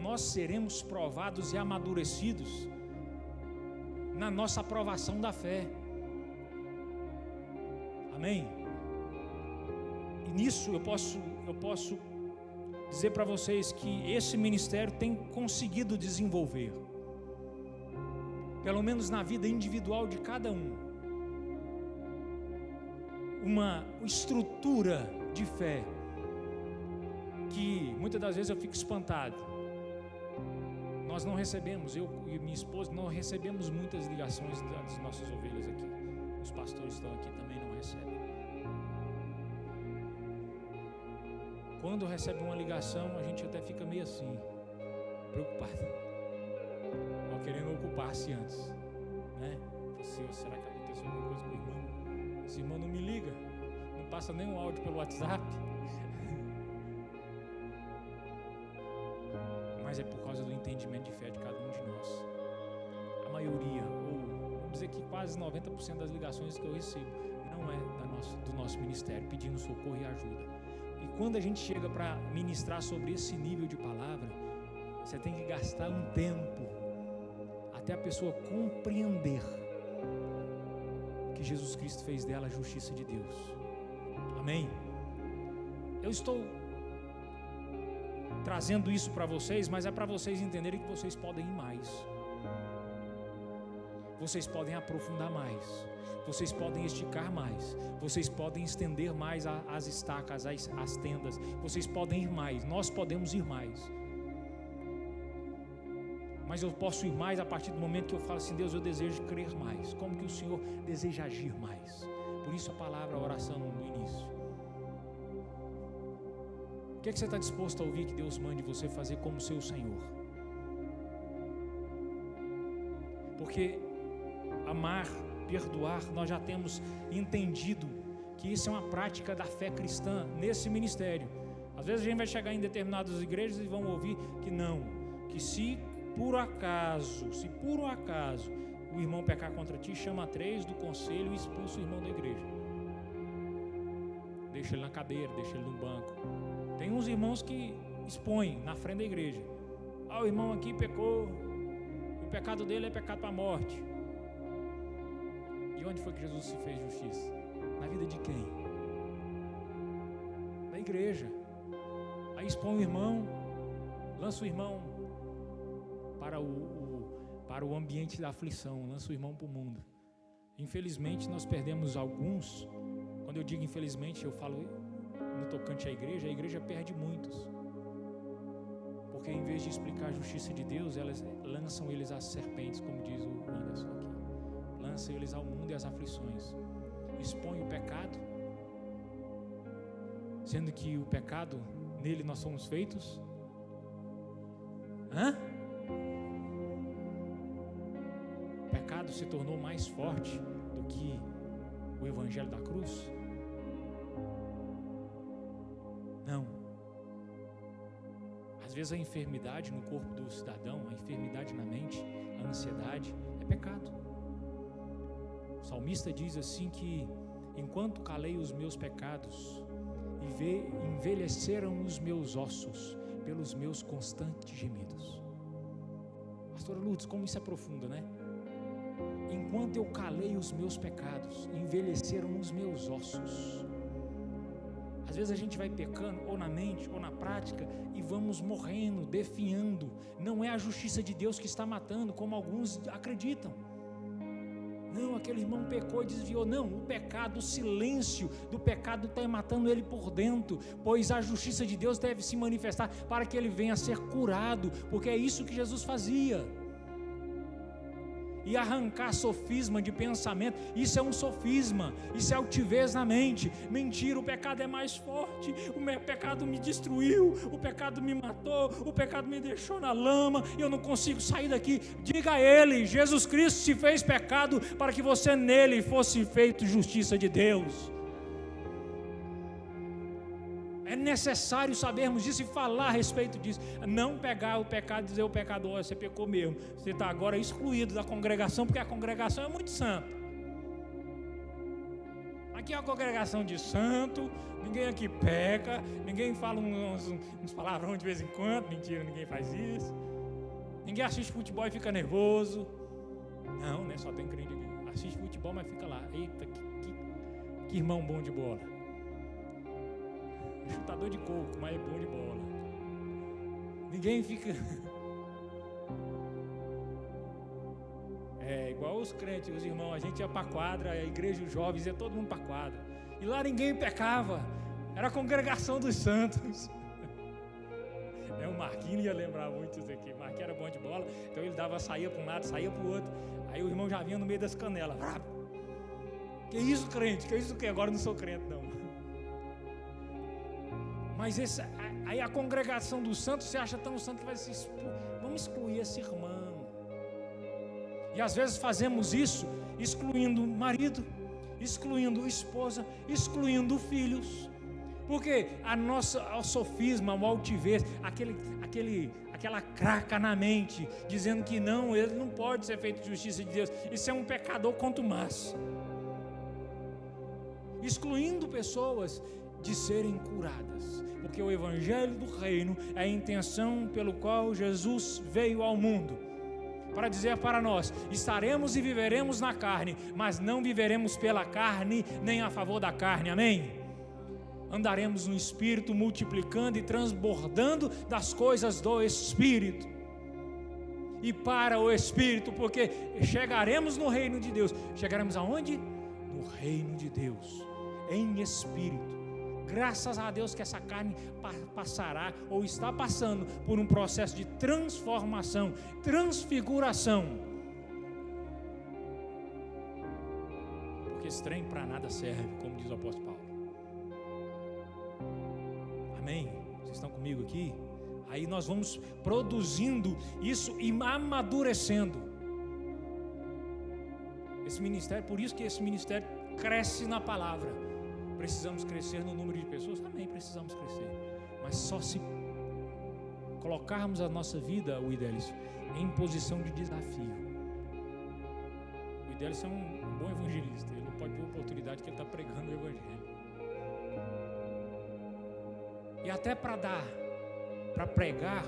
E: Nós seremos provados e amadurecidos na nossa aprovação da fé, amém? E nisso eu posso dizer para vocês que esse ministério tem conseguido desenvolver, pelo menos na vida individual de cada um, uma estrutura de fé que muitas das vezes eu fico espantado. Nós não recebemos, eu e minha esposa, não recebemos muitas ligações das nossas ovelhas aqui. Os pastores estão aqui também não recebem. Quando recebe uma ligação, a gente até fica meio assim, preocupado, ou querendo ocupar-se antes, né? Será que aconteceu alguma coisa com o irmão? Esse irmão não me liga, não passa nenhum áudio pelo WhatsApp. Mas é por causa do entendimento de fé de cada um de nós. A maioria, ou vamos dizer que quase 90% das ligações que eu recebo não é do nosso ministério, pedindo socorro e ajuda. E quando a gente chega para ministrar sobre esse nível de palavra, você tem que gastar um tempo até a pessoa compreender que Jesus Cristo fez dela a justiça de Deus. Amém? Eu estou trazendo isso para vocês, mas é para vocês entenderem que vocês podem ir mais. Vocês podem aprofundar mais. Vocês podem esticar mais. Vocês podem estender mais as estacas, as tendas. Vocês podem ir mais. Nós podemos ir mais. Mas eu posso ir mais a partir do momento que eu falo assim: Deus, eu desejo crer mais. Como que o Senhor deseja agir mais? Por isso a palavra, a oração no início. O que você está disposto a ouvir que Deus mande você fazer como seu Senhor? Porque amar, perdoar, nós já temos entendido que isso é uma prática da fé cristã nesse ministério. Às vezes a gente vai chegar em determinadas igrejas e vão ouvir que não, que se por acaso o irmão pecar contra ti, chama 3 do conselho e expulsa o irmão da igreja. Deixa ele na cadeira, deixa ele no banco. Tem uns irmãos que expõem na frente da igreja: o irmão aqui pecou, o pecado dele é pecado para a morte. E onde foi que Jesus se fez justiça? Na vida de quem? Da igreja. Aí expõe o irmão, lança o irmão para o ambiente da aflição, lança o irmão para o mundo. Infelizmente nós perdemos alguns. Quando eu digo infelizmente, eu falo no tocante à igreja perde muitos, porque em vez de explicar a justiça de Deus, elas lançam eles às serpentes, como diz o Anderson aqui, lançam eles ao mundo e às aflições, expõe o pecado, sendo que o pecado, nele nós somos feitos o pecado se tornou mais forte do que o evangelho da cruz? Não. Às vezes a enfermidade no corpo do cidadão, a enfermidade na mente, a ansiedade, é pecado. O salmista diz assim que: enquanto calei os meus pecados, envelheceram os meus ossos pelos meus constantes gemidos. Pastora Lourdes, como isso é profundo, né? Enquanto eu calei os meus pecados, envelheceram os meus ossos. Às vezes a gente vai pecando, ou na mente, ou na prática, e vamos morrendo, definhando. Não é a justiça de Deus que está matando, como alguns acreditam. Não, aquele irmão pecou e desviou. Não, o pecado, o silêncio do pecado está matando ele por dentro, pois a justiça de Deus deve se manifestar para que ele venha a ser curado, porque é isso que Jesus fazia. E arrancar sofisma de pensamento, isso é um sofisma, isso é altivez na mente. Mentira, o pecado é mais forte, o pecado me destruiu, o pecado me matou, o pecado me deixou na lama, eu não consigo sair daqui. Diga a ele: Jesus Cristo se fez pecado para que você nele fosse feito justiça de Deus. É necessário sabermos disso e falar a respeito disso. Não pegar o pecado e dizer o pecador: você pecou mesmo, você está agora excluído da congregação, porque a congregação é muito santa. Aqui é uma congregação de santo, ninguém aqui peca, ninguém fala uns palavrões de vez em quando. Mentira, ninguém faz isso. Ninguém assiste futebol e fica nervoso. Não, né? Só tem crente aqui. Assiste futebol, mas fica lá: eita, que irmão bom de bola. Chutador de coco, mas é bom de bola. Ninguém fica. É igual os crentes, os irmãos. A gente ia para a quadra, a igreja, os jovens, ia todo mundo para a quadra. E lá ninguém pecava. Era a congregação dos santos. O Marquinhos Marquinhos ia lembrar muito isso aqui. Marquinhos era bom de bola, então ele saía para um lado, saía para o outro. Aí o irmão já vinha no meio das canelas. Que isso, crente? Que isso que agora eu não sou crente, não. Mas aí a congregação dos santos se acha tão santo que vai se vamos excluir esse irmão. E às vezes fazemos isso excluindo o marido, excluindo a esposa, excluindo filhos. Porque o sofisma, o altivez, aquela craca na mente, dizendo que não, ele não pode ser feito justiça de Deus. Isso é um pecador contumaz. Excluindo pessoas de serem curadas. Porque o evangelho do reino é a intenção pelo qual Jesus veio ao mundo. Para dizer para nós, estaremos e viveremos na carne, mas não viveremos pela carne, nem a favor da carne, amém? Andaremos no Espírito, multiplicando e transbordando das coisas do Espírito. E para o Espírito, porque chegaremos no reino de Deus. Chegaremos aonde? No reino de Deus, em Espírito. Graças a Deus que essa carne passará, ou está passando, por um processo de transformação, transfiguração. Porque esse trem para nada serve, como diz o apóstolo Paulo. Amém? Vocês estão comigo aqui? Aí nós vamos produzindo isso e amadurecendo. Esse ministério, por isso que esse ministério cresce na palavra. Precisamos crescer no número de pessoas? Amém, precisamos crescer. Mas só se colocarmos a nossa vida, o Idélis, em posição de desafio. O Idélis é um bom evangelista. Ele não pode ter a oportunidade que ele está pregando o evangelho. E até para pregar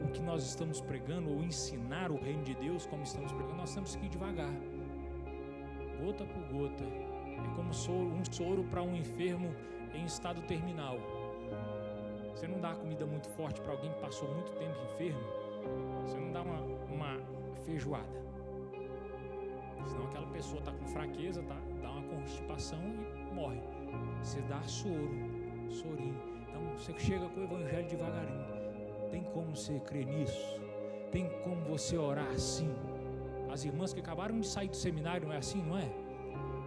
E: o que nós estamos pregando, ou ensinar o reino de Deus como estamos pregando, nós temos que ir devagar, gota por gota. É como um soro para um enfermo em estado terminal. Você não dá comida muito forte para alguém que passou muito tempo enfermo. Você não dá uma feijoada, senão aquela pessoa está com fraqueza, tá? Dá uma constipação e morre. Você dá sorinho. Então você chega com o evangelho devagarinho. Tem como você crer nisso? Tem como você orar assim? As irmãs que acabaram de sair do seminário, não é assim, não é?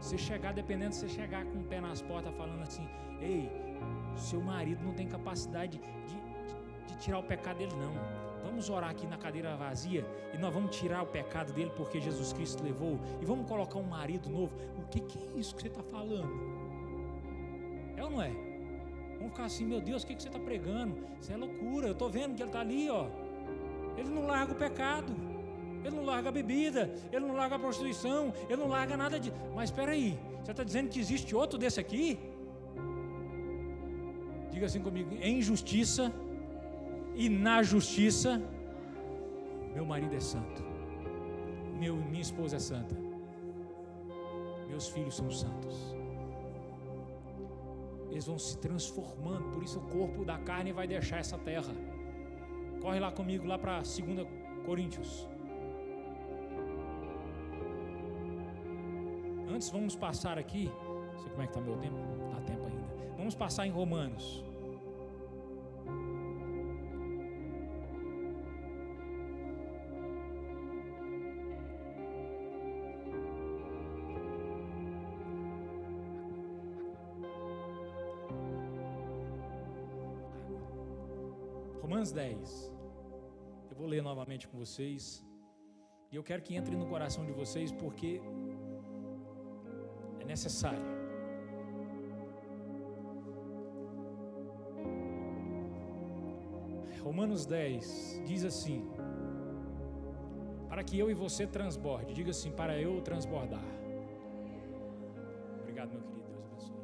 E: Você chegar, dependendo de você chegar com o pé nas portas falando assim: ei, seu marido não tem capacidade de tirar o pecado dele, não. Vamos orar aqui na cadeira vazia e nós vamos tirar o pecado dele porque Jesus Cristo levou, e vamos colocar um marido novo. O que é isso que você está falando? É ou não é? Vamos ficar assim: meu Deus, o que você está pregando? Isso é loucura. Eu estou vendo que ele está ali, ó. Ele não larga o pecado, ele não larga a bebida, ele não larga a prostituição, ele não larga nada de... Mas espera aí, você está dizendo que existe outro desse aqui? Diga assim comigo: em justiça e na justiça, meu marido é santo, minha esposa é santa, meus filhos são santos. Eles vão se transformando, por isso o corpo da carne vai deixar essa terra. Corre lá comigo, lá para 2 Coríntios. Antes vamos passar aqui, não sei como é que está meu tempo, dá tempo ainda. Vamos passar em Romanos. Romanos 10. Eu vou ler novamente com vocês. E eu quero que entre no coração de vocês, porque é necessário. Romanos 10 diz assim: para que eu e você transborde. Diga assim: para eu transbordar. Obrigado, meu querido. Deus abençoe.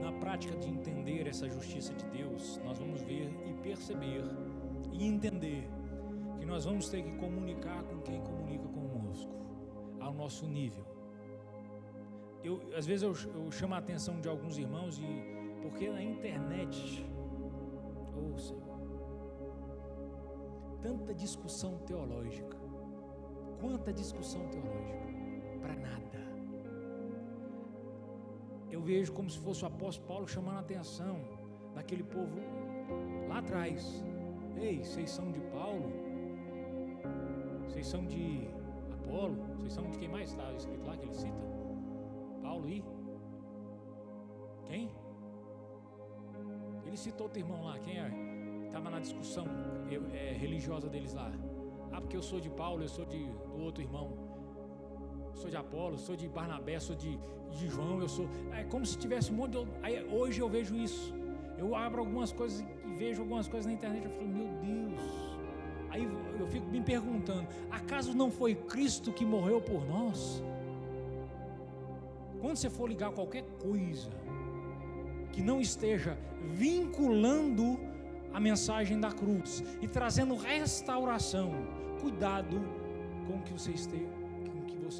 E: Na prática de entender essa justiça de Deus, nós vamos ver e perceber e entender que nós vamos ter que comunicar com quem comunica conosco, ao nosso nível. Às vezes eu chamo a atenção de alguns irmãos, porque na internet, oh Senhor, tanta discussão teológica, quanta discussão teológica, para nada. Eu vejo como se fosse o apóstolo Paulo chamando a atenção daquele povo lá atrás. Ei, vocês são de Paulo? Vocês são de Apolo? Vocês são de quem mais está escrito lá que ele cita? Paulo e quem? Ele citou outro irmão lá, quem é? Estava na discussão religiosa deles lá. Ah, porque eu sou de Paulo, eu sou do outro irmão. Eu sou de Apolo, sou de Barnabé, sou de João, eu sou... É como se tivesse um monte de... Aí, hoje eu vejo isso. Eu abro algumas coisas e vejo algumas coisas na internet e eu falo, meu Deus. Aí eu fico me perguntando, acaso não foi Cristo que morreu por nós? Quando você for ligar qualquer coisa que não esteja vinculando a mensagem da cruz e trazendo restauração, cuidado com o que você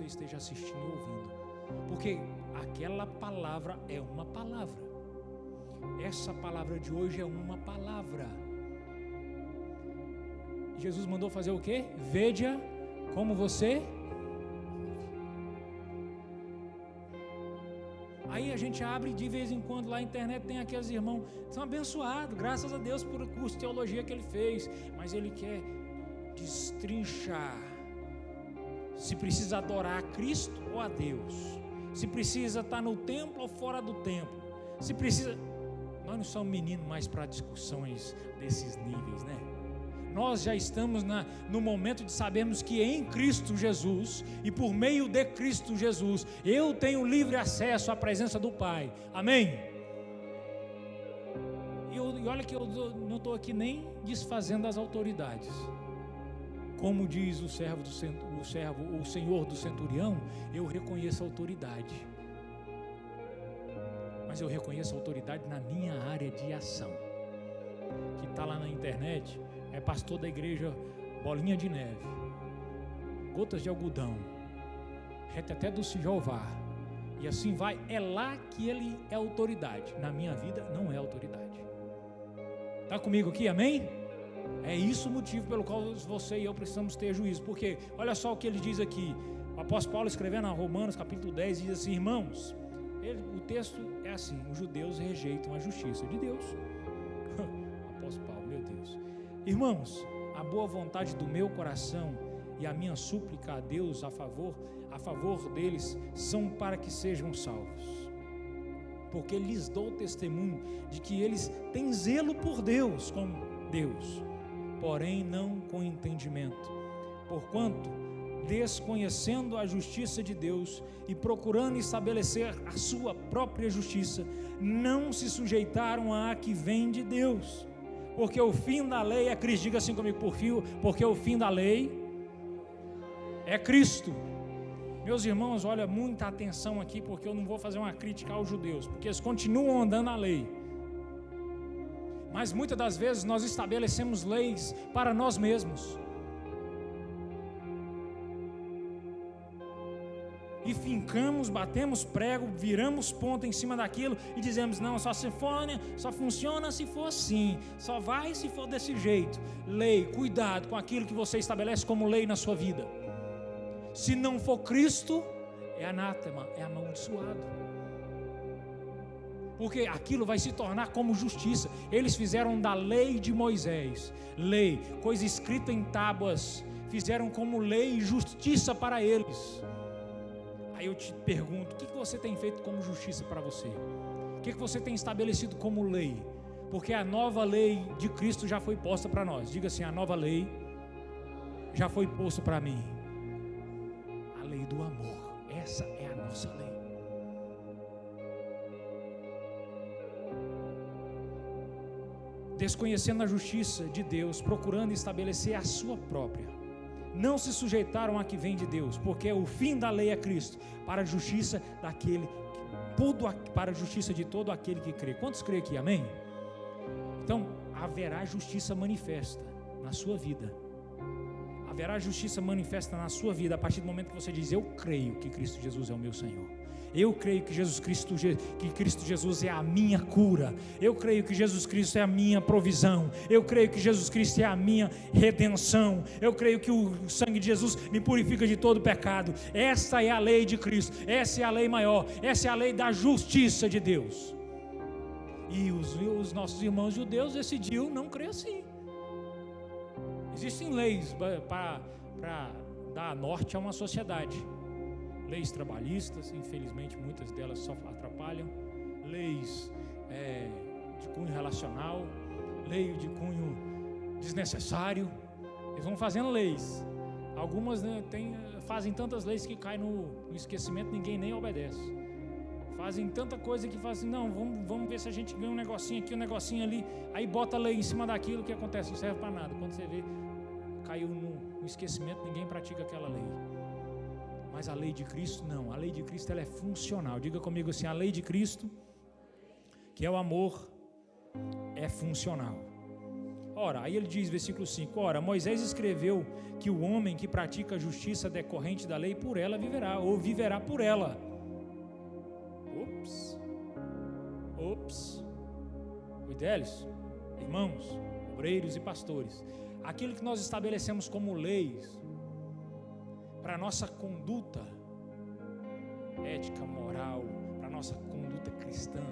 E: esteja assistindo e ouvindo, porque aquela palavra é uma palavra. Essa palavra de hoje é uma palavra. Jesus mandou fazer o quê? Veja como você. Aí a gente abre de vez em quando lá na internet, tem aqueles irmãos, são abençoados, graças a Deus por o curso de teologia que ele fez, mas ele quer destrinchar se precisa adorar a Cristo ou a Deus, se precisa estar no templo ou fora do templo, se precisa... Nós não somos meninos mais para discussões desses níveis, né? Nós já estamos no momento de sabermos que em Cristo Jesus e por meio de Cristo Jesus eu tenho livre acesso à presença do Pai, amém? E olha que eu não estou aqui nem desfazendo as autoridades, como diz o Senhor do centurião, eu reconheço a autoridade, mas eu reconheço a autoridade na minha área de ação, que está lá na internet. É pastor da igreja Bolinha de Neve, Gotas de Algodão, Reteté do Jeová, e assim vai. É lá que ele é autoridade. Na minha vida não é autoridade. Está comigo aqui, amém? É isso o motivo pelo qual você e eu precisamos ter juízo, porque olha só o que ele diz aqui. O apóstolo Paulo escrevendo a Romanos capítulo 10 diz assim, irmãos, o texto é assim: os judeus rejeitam a justiça de Deus. Apóstolo Paulo, meu Deus. Irmãos, a boa vontade do meu coração e a minha súplica a Deus a favor deles são para que sejam salvos, porque lhes dou testemunho de que eles têm zelo por Deus, como Deus, porém não com entendimento, porquanto, desconhecendo a justiça de Deus e procurando estabelecer a sua própria justiça, não se sujeitaram à que vem de Deus. Porque o fim da lei é Cristo. Diga assim comigo, porque o fim da lei é Cristo. Meus irmãos, olha, muita atenção aqui, porque eu não vou fazer uma crítica aos judeus, porque eles continuam andando na lei. Mas muitas das vezes nós estabelecemos leis para nós mesmos. E fincamos, batemos prego, viramos ponta em cima daquilo e dizemos, não, só funciona se for assim, só vai se for desse jeito. Lei, cuidado com aquilo que você estabelece como lei na sua vida. Se não for Cristo, é anátema, é amaldiçoado. Porque aquilo vai se tornar como justiça. Eles fizeram da lei de Moisés, lei, coisa escrita em tábuas, fizeram como lei e justiça para eles. Aí eu te pergunto, o que você tem feito como justiça para você? O que você tem estabelecido como lei? Porque a nova lei de Cristo já foi posta para nós. Diga assim, a nova lei já foi posta para mim. A lei do amor, essa é a nossa lei. Desconhecendo a justiça de Deus, procurando estabelecer a sua própria, não se sujeitaram a que vem de Deus, porque o fim da lei é Cristo, para a justiça para a justiça de todo aquele que crê. Quantos crê aqui, amém? Então, haverá justiça manifesta na sua vida, haverá justiça manifesta na sua vida a partir do momento que você diz: eu creio que Cristo Jesus é o meu Senhor. Eu creio que Cristo Jesus é a minha cura. Eu creio que Jesus Cristo é a minha provisão. Eu creio que Jesus Cristo é a minha redenção. Eu creio que o sangue de Jesus me purifica de todo pecado. Essa é a lei de Cristo. Essa é a lei maior. Essa é a lei da justiça de Deus. E os nossos irmãos judeus decidiram não crer assim. Existem leis para dar norte a uma sociedade. Leis trabalhistas, infelizmente muitas delas só atrapalham. Leis de cunho relacional, lei de cunho desnecessário. Eles vão fazendo leis. Algumas, né, fazem tantas leis que caem no esquecimento, ninguém nem obedece. Fazem tanta coisa que fazem, não, vamos ver se a gente ganha um negocinho aqui, um negocinho ali. Aí bota a lei em cima daquilo, que acontece? Não serve para nada. Quando você vê, caiu no esquecimento, ninguém pratica aquela lei. Mas a lei de Cristo não, a lei de Cristo ela é funcional. Diga comigo assim: a lei de Cristo, que é o amor, é funcional. Ora, aí ele diz, versículo 5: ora, Moisés escreveu que o homem que pratica a justiça decorrente da lei, por ela viverá, ou viverá por ela. Ops. Cuidélios, irmãos, obreiros e pastores, aquilo que nós estabelecemos como leis para a nossa conduta ética, moral, para a nossa conduta cristã.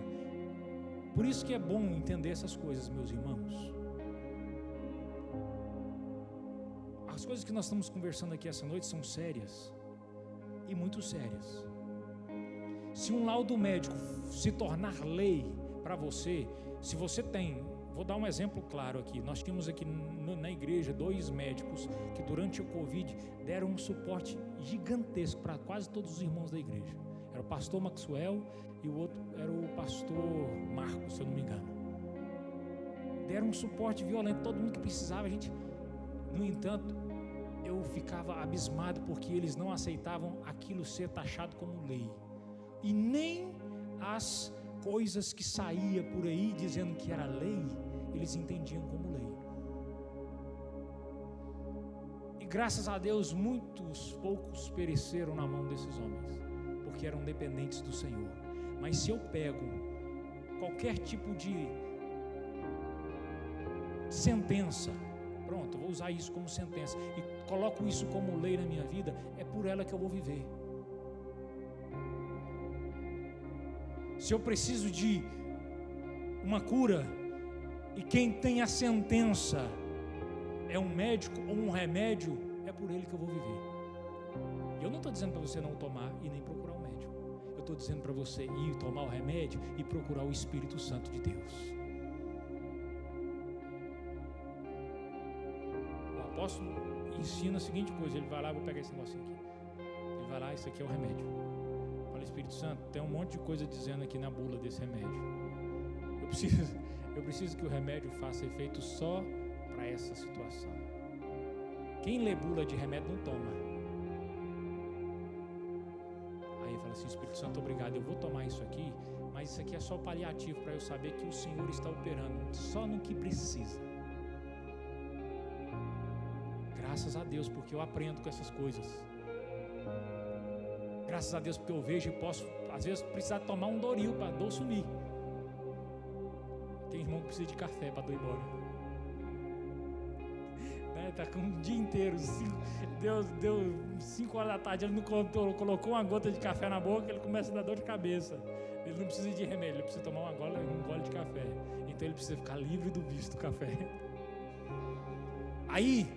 E: Por isso que é bom entender essas coisas, meus irmãos. As coisas que nós estamos conversando aqui essa noite são sérias e muito sérias. Se um laudo médico se tornar lei para você, se você tem, vou dar um exemplo claro aqui. Nós tínhamos aqui na igreja 2 médicos que durante o Covid deram um suporte gigantesco para quase todos os irmãos da igreja. Era o pastor Maxwell e o outro era o pastor Marcos, se eu não me engano. Deram um suporte violento, todo mundo que precisava, gente. No entanto, eu ficava abismado porque eles não aceitavam aquilo ser taxado como lei. E nem as coisas que saía por aí dizendo que era lei, eles entendiam como lei. E graças a Deus, poucos pereceram na mão desses homens, porque eram dependentes do Senhor. Mas se eu pego qualquer tipo de sentença, pronto, eu vou usar isso como sentença, e coloco isso como lei na minha vida, é por ela que eu vou viver. Se eu preciso de uma cura e quem tem a sentença é um médico ou um remédio, é por ele que eu vou viver. Eu não estou dizendo para você não tomar e nem procurar um médico. Eu estou dizendo para você ir tomar o remédio e procurar o Espírito Santo de Deus. O apóstolo ensina a seguinte coisa: ele vai lá, vou pegar esse negocinho aqui. Ele vai lá, isso aqui é o remédio. Espírito Santo, tem um monte de coisa dizendo aqui na bula desse remédio. Eu preciso que o remédio faça efeito só para essa situação. Quem lê bula de remédio não toma. Aí fala assim: Espírito Santo, obrigado, eu vou tomar isso aqui, mas isso aqui é só paliativo para eu saber que o Senhor está operando só no que precisa. Graças a Deus, porque eu aprendo com essas coisas. Graças a Deus, porque eu vejo e posso, às vezes, precisar tomar um Doril para a dor sumir. Tem irmão que precisa de café para a dor ir embora. Está com um dia inteiro, deu 5 horas da tarde, ele não colocou uma gota de café na boca, ele começa a dar dor de cabeça. Ele não precisa de remédio, ele precisa tomar um gole de café. Então ele precisa ficar livre do vício do café. Aí,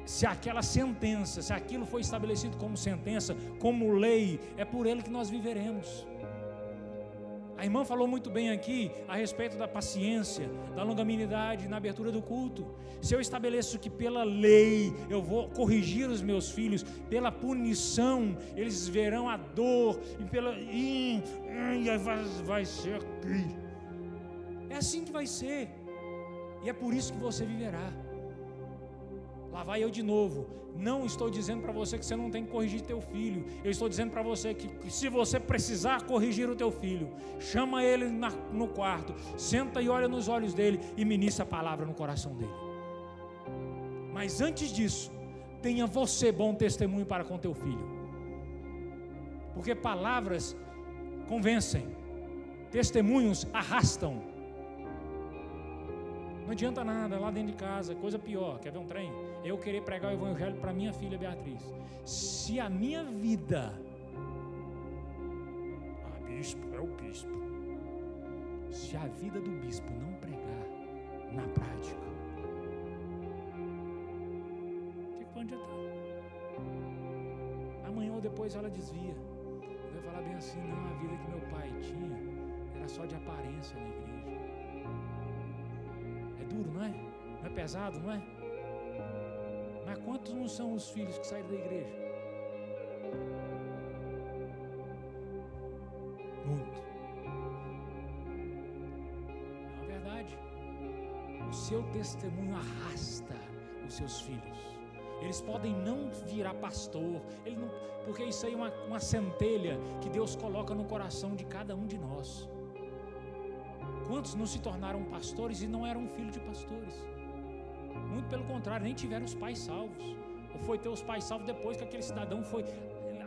E: se aquela sentença, se aquilo foi estabelecido como sentença, como lei, é por ele que nós viveremos. A irmã falou muito bem aqui a respeito da paciência, da longanimidade na abertura do culto. Se eu estabeleço que pela lei eu vou corrigir os meus filhos, pela punição eles verão a dor, e vai ser aqui. É assim que vai ser, e é por isso que você viverá. Lá vai eu de novo. Não estou dizendo para você que você não tem que corrigir teu filho. Eu estou dizendo para você que se você precisar corrigir o teu filho, chama ele no quarto, senta e olha nos olhos dele e ministra a palavra no coração dele. Mas antes disso, tenha você bom testemunho para com teu filho. Porque palavras convencem, testemunhos arrastam. Não adianta nada lá dentro de casa, coisa pior, quer ver um trem? Eu querer pregar o evangelho para minha filha Beatriz. Se a minha vida, bispo é o bispo, se a vida do bispo não pregar na prática, o que pode adiantar? Amanhã ou depois ela desvia, vai falar bem assim: não, a vida que meu pai tinha era só de aparência na igreja. É duro, não é? Não é pesado, não é? Mas quantos não são os filhos que saíram da igreja? Muito. Não é verdade? O seu testemunho arrasta os seus filhos. Eles podem não virar pastor, porque isso aí é uma centelha que Deus coloca no coração de cada um de nós. Quantos não se tornaram pastores e não eram filhos de pastores? Muito pelo contrário, nem tiveram os pais salvos. Ou foi ter os pais salvos depois que aquele cidadão foi,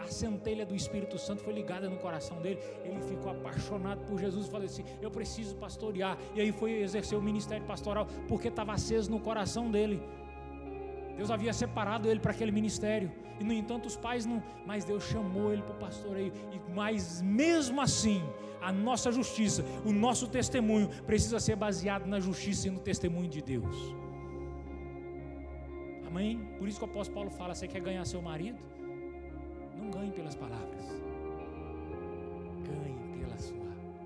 E: a centelha do Espírito Santo foi ligada no coração dele. Ele ficou apaixonado por Jesus e falou assim: eu preciso pastorear. E aí foi exercer o ministério pastoral porque estava aceso no coração dele. Deus havia separado ele para aquele ministério. E no entanto os pais não, mas Deus chamou ele para o pastoreio. Mas mesmo assim, a nossa justiça, o nosso testemunho precisa ser baseado na justiça e no testemunho de Deus. Amém? Por isso que o apóstolo Paulo fala: você quer ganhar seu marido? Não ganhe pelas palavras, ganhe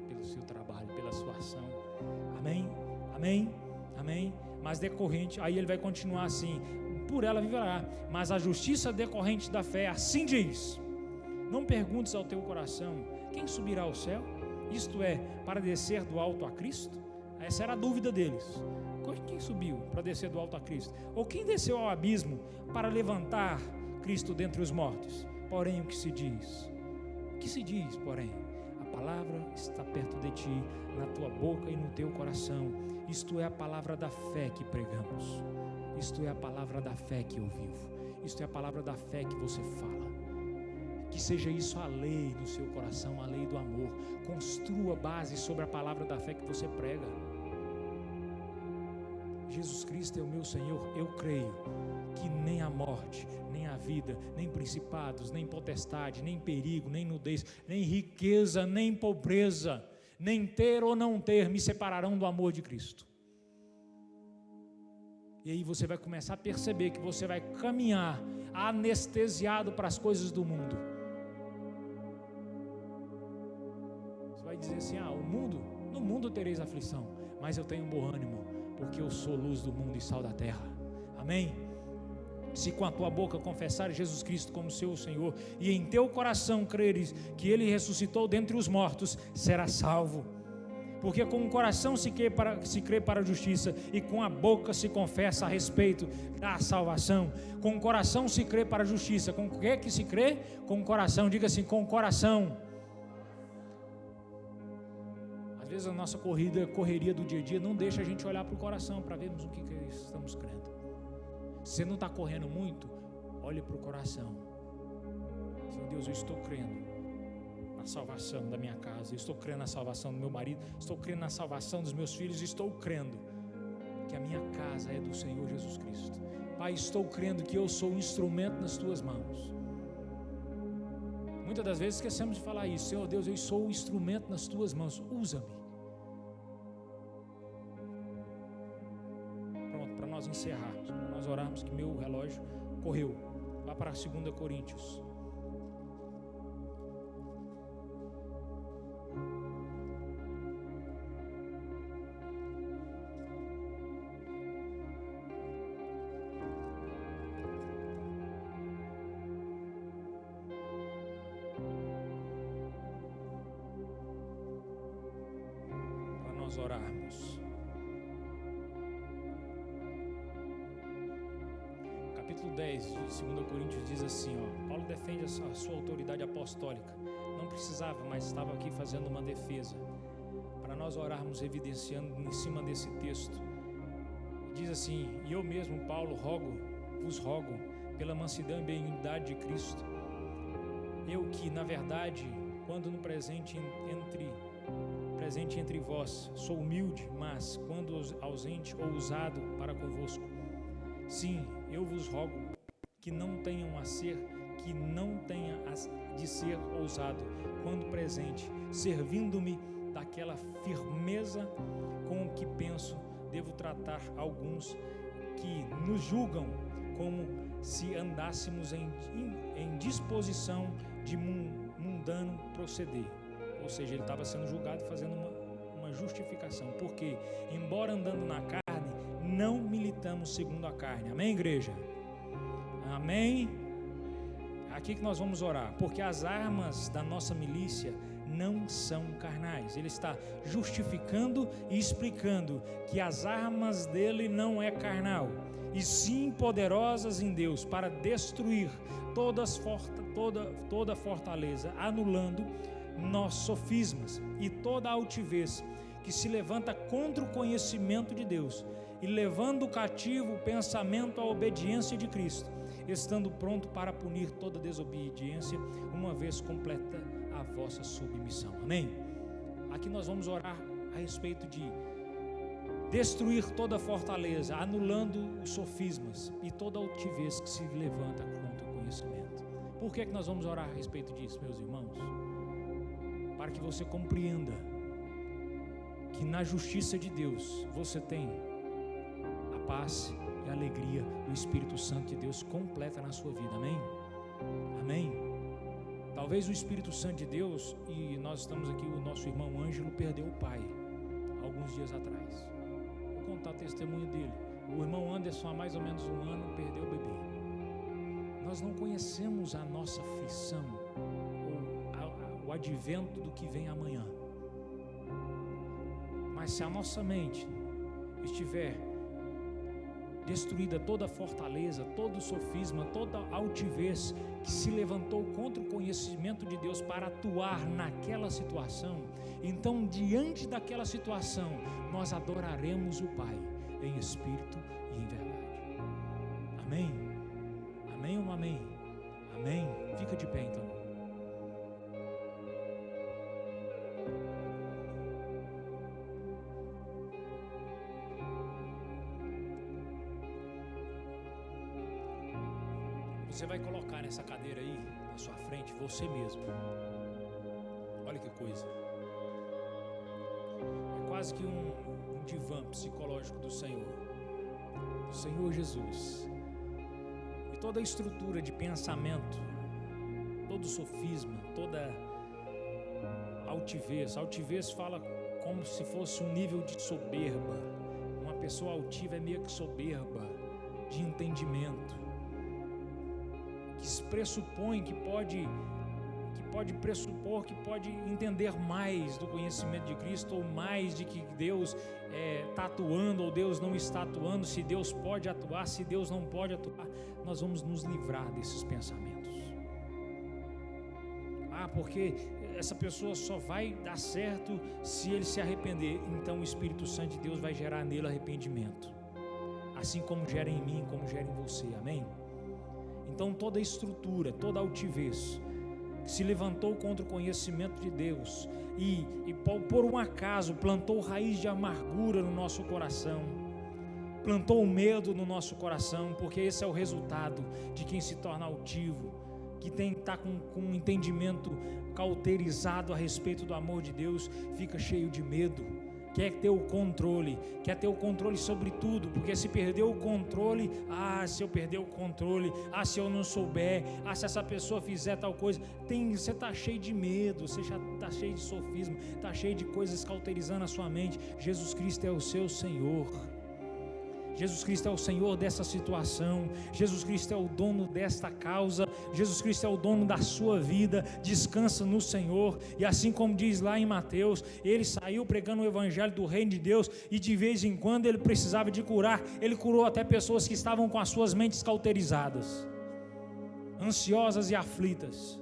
E: pelo seu trabalho, pela sua ação. Amém? Amém? Amém? Mas decorrente, aí ele vai continuar assim: por ela viverá, mas a justiça decorrente da fé, assim diz: não perguntes ao teu coração, quem subirá ao céu? Isto é, para descer do alto a Cristo? Essa era a dúvida deles. Quem subiu para descer do alto a Cristo? Ou quem desceu ao abismo para levantar Cristo dentre os mortos? Porém, o que se diz? O que se diz, porém? A palavra está perto de ti, na tua boca e no teu coração. Isto é a palavra da fé que pregamos. Isto é a palavra da fé que eu vivo. Isto é a palavra da fé que você fala. Que seja isso a lei no seu coração, a lei do amor. Construa base sobre a palavra da fé que você prega. Jesus Cristo é o meu Senhor. Eu creio que nem a morte, nem a vida, nem principados, nem potestade, nem perigo, nem nudez, nem riqueza, nem pobreza, nem ter ou não ter me separarão do amor de Cristo. E aí você vai começar a perceber que você vai caminhar anestesiado para as coisas do mundo. Você vai dizer assim: no mundo tereis aflição, mas eu tenho bom ânimo, porque eu sou luz do mundo e sal da terra. Amém? Se com a tua boca confessares Jesus Cristo como seu Senhor e em teu coração creres que Ele ressuscitou dentre os mortos, serás salvo. Porque com o coração se crê para a justiça e com a boca se confessa a respeito da salvação. Com o coração se crê para a justiça. Com o que se crê? Com o coração. Diga assim: com o coração. Às vezes a nossa correria do dia a dia não deixa a gente olhar para o coração para vermos o que estamos crendo. Se você não está correndo muito, olhe para o coração. Senhor Deus, eu estou crendo na salvação da minha casa, eu estou crendo na salvação do meu marido, estou crendo na salvação dos meus filhos, estou crendo que a minha casa é do Senhor Jesus Cristo. Pai, estou crendo que eu sou um instrumento nas tuas mãos. Muitas das vezes esquecemos de falar isso. Senhor Deus, eu sou um instrumento nas tuas mãos, usa-me. Pronto, para nós encerrarmos, para nós orarmos, que meu relógio correu. Vá para 2 Coríntios. Orarmos. Capítulo 10 de 2 Coríntios diz assim, Paulo defende a sua autoridade apostólica. Não precisava, mas estava aqui fazendo uma defesa. Para nós orarmos evidenciando em cima desse texto. Diz assim: e eu mesmo, Paulo, vos rogo, pela mansidão e benignidade de Cristo. Eu que, na verdade, quando no presente entre vós, sou humilde, mas quando ausente ou usado para convosco. Sim, eu vos rogo que não tenha de ser ousado quando presente, servindo-me daquela firmeza com que penso devo tratar alguns que nos julgam como se andássemos em disposição de mundano proceder. Ou seja, ele estava sendo julgado e fazendo uma justificação, porque embora andando na carne, não militamos segundo a carne. Amém, igreja? Amém? Aqui que nós vamos orar, porque as armas da nossa milícia não são carnais. Ele está justificando e explicando que as armas dele não é carnal, e sim poderosas em Deus para destruir toda fortaleza, anulando nossos sofismas e toda altivez que se levanta contra o conhecimento de Deus, e levando cativo o pensamento à obediência de Cristo, estando pronto para punir toda desobediência, uma vez completa a vossa submissão. Amém? Aqui nós vamos orar a respeito de destruir toda fortaleza, anulando os sofismas e toda altivez que se levanta contra o conhecimento. Por que nós vamos orar a respeito disso, meus irmãos? Para que você compreenda que na justiça de Deus você tem a paz e a alegria do Espírito Santo de Deus completa na sua vida. Amém? Amém? Talvez o Espírito Santo de Deus, e nós estamos aqui, o nosso irmão Ângelo perdeu o pai alguns dias atrás. Vou contar o testemunho dele. O irmão Anderson, há mais ou menos um ano, perdeu o bebê. Nós não conhecemos a nossa aflição ou o advento do que vem amanhã. Mas se a nossa mente estiver destruída, toda fortaleza, todo sofisma, toda altivez que se levantou contra o conhecimento de Deus para atuar naquela situação, então diante daquela situação nós adoraremos o Pai em espírito e em verdade. Amém? Amém ou não amém? Amém? Fica de pé então. Você vai colocar nessa cadeira aí, na sua frente, você mesmo. Olha que coisa. É quase que um divã psicológico do Senhor Jesus. E toda a estrutura de pensamento, todo sofisma, toda altivez fala como se fosse um nível de soberba. Uma pessoa altiva é meio que soberba de entendimento, que pressupõe que pode pressupor, que pode entender mais do conhecimento de Cristo, ou mais de que Deus está atuando ou Deus não está atuando, se Deus pode atuar, se Deus não pode atuar. Nós vamos nos livrar desses pensamentos. Porque essa pessoa só vai dar certo se ele se arrepender. Então o Espírito Santo de Deus vai gerar nele arrependimento, assim como gera em mim, como gera em você. Amém? Então toda estrutura, toda altivez que se levantou contra o conhecimento de Deus e por um acaso plantou raiz de amargura no nosso coração, plantou medo no nosso coração, porque esse é o resultado de quem se torna altivo, que está com um entendimento cauterizado a respeito do amor de Deus, fica cheio de medo, quer ter o controle sobre tudo, porque se perder o controle, se eu perder o controle, se eu não souber, se essa pessoa fizer tal coisa, você está cheio de medo, você já está cheio de sofisma, está cheio de coisas cauterizando a sua mente. Jesus Cristo é o seu Senhor. Jesus Cristo é o Senhor dessa situação, Jesus Cristo é o dono desta causa, Jesus Cristo é o dono da sua vida. Descansa no Senhor. E assim como diz lá em Mateus, ele saiu pregando o evangelho do reino de Deus, e de vez em quando ele precisava de curar, ele curou até pessoas que estavam com as suas mentes cauterizadas, ansiosas e aflitas.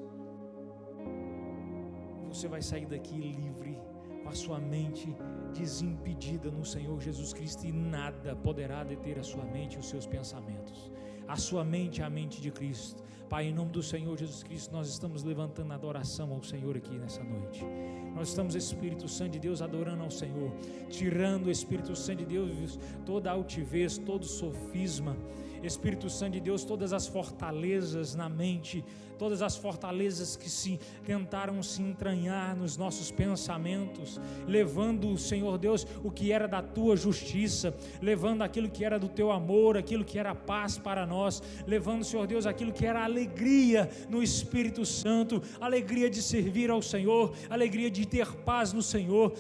E: Você vai sair daqui livre, com a sua mente desimpedida no Senhor Jesus Cristo, e nada poderá deter a sua mente e os seus pensamentos. A sua mente é a mente de Cristo. Pai, em nome do Senhor Jesus Cristo, nós estamos levantando adoração ao Senhor aqui nessa noite. Nós estamos, Espírito Santo de Deus, adorando ao Senhor, tirando, Espírito Santo de Deus, toda a altivez, todo sofisma, Espírito Santo de Deus, todas as fortalezas na mente, todas as fortalezas que tentaram se entranhar nos nossos pensamentos, levando, Senhor Deus, o que era da tua justiça, levando aquilo que era do teu amor, aquilo que era paz para nós, levando, Senhor Deus, aquilo que era alegria no Espírito Santo, alegria de servir ao Senhor, alegria de ter paz no Senhor.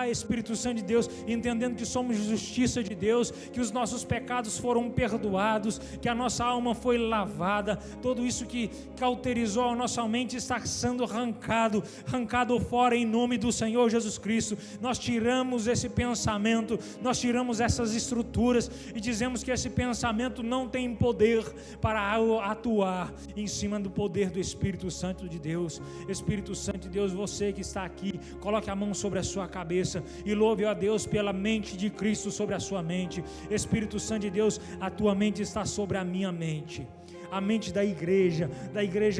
E: Espírito Santo de Deus, entendendo que somos justiça de Deus, que os nossos pecados foram perdoados, que a nossa alma foi lavada, tudo isso que cauterizou a nossa mente está sendo arrancado fora em nome do Senhor Jesus Cristo. Nós tiramos esse pensamento, nós tiramos essas estruturas e dizemos que esse pensamento não tem poder para atuar em cima do poder do Espírito Santo de Deus. Espírito Santo de Deus, você que está aqui, coloque a mão sobre a sua cabeça e louve a Deus pela mente de Cristo sobre a sua mente. Espírito Santo de Deus, a tua mente está sobre a minha mente, a mente da igreja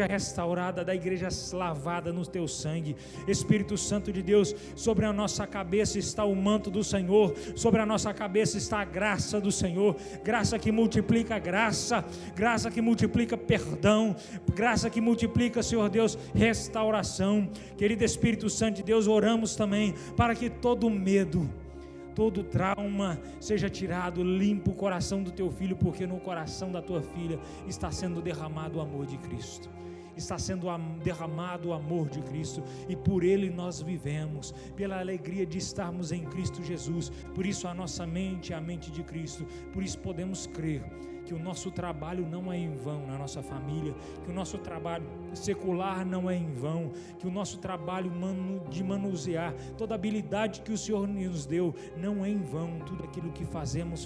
E: restaurada, da igreja lavada no teu sangue. Espírito Santo de Deus, sobre a nossa cabeça está o manto do Senhor, sobre a nossa cabeça está a graça do Senhor, graça que multiplica graça que multiplica perdão, graça que multiplica, Senhor Deus, restauração. Querido Espírito Santo de Deus, oramos também para que todo medo, todo trauma seja tirado, limpa o coração do teu filho, porque no coração da tua filha está sendo derramado o amor de Cristo, está sendo derramado o amor de Cristo, e por ele nós vivemos, pela alegria de estarmos em Cristo Jesus. Por isso a nossa mente é a mente de Cristo, por isso podemos crer que o nosso trabalho não é em vão na nossa família, que o nosso trabalho secular não é em vão, que o nosso trabalho de manusear toda a habilidade que o Senhor nos deu não é em vão. Tudo aquilo que fazemos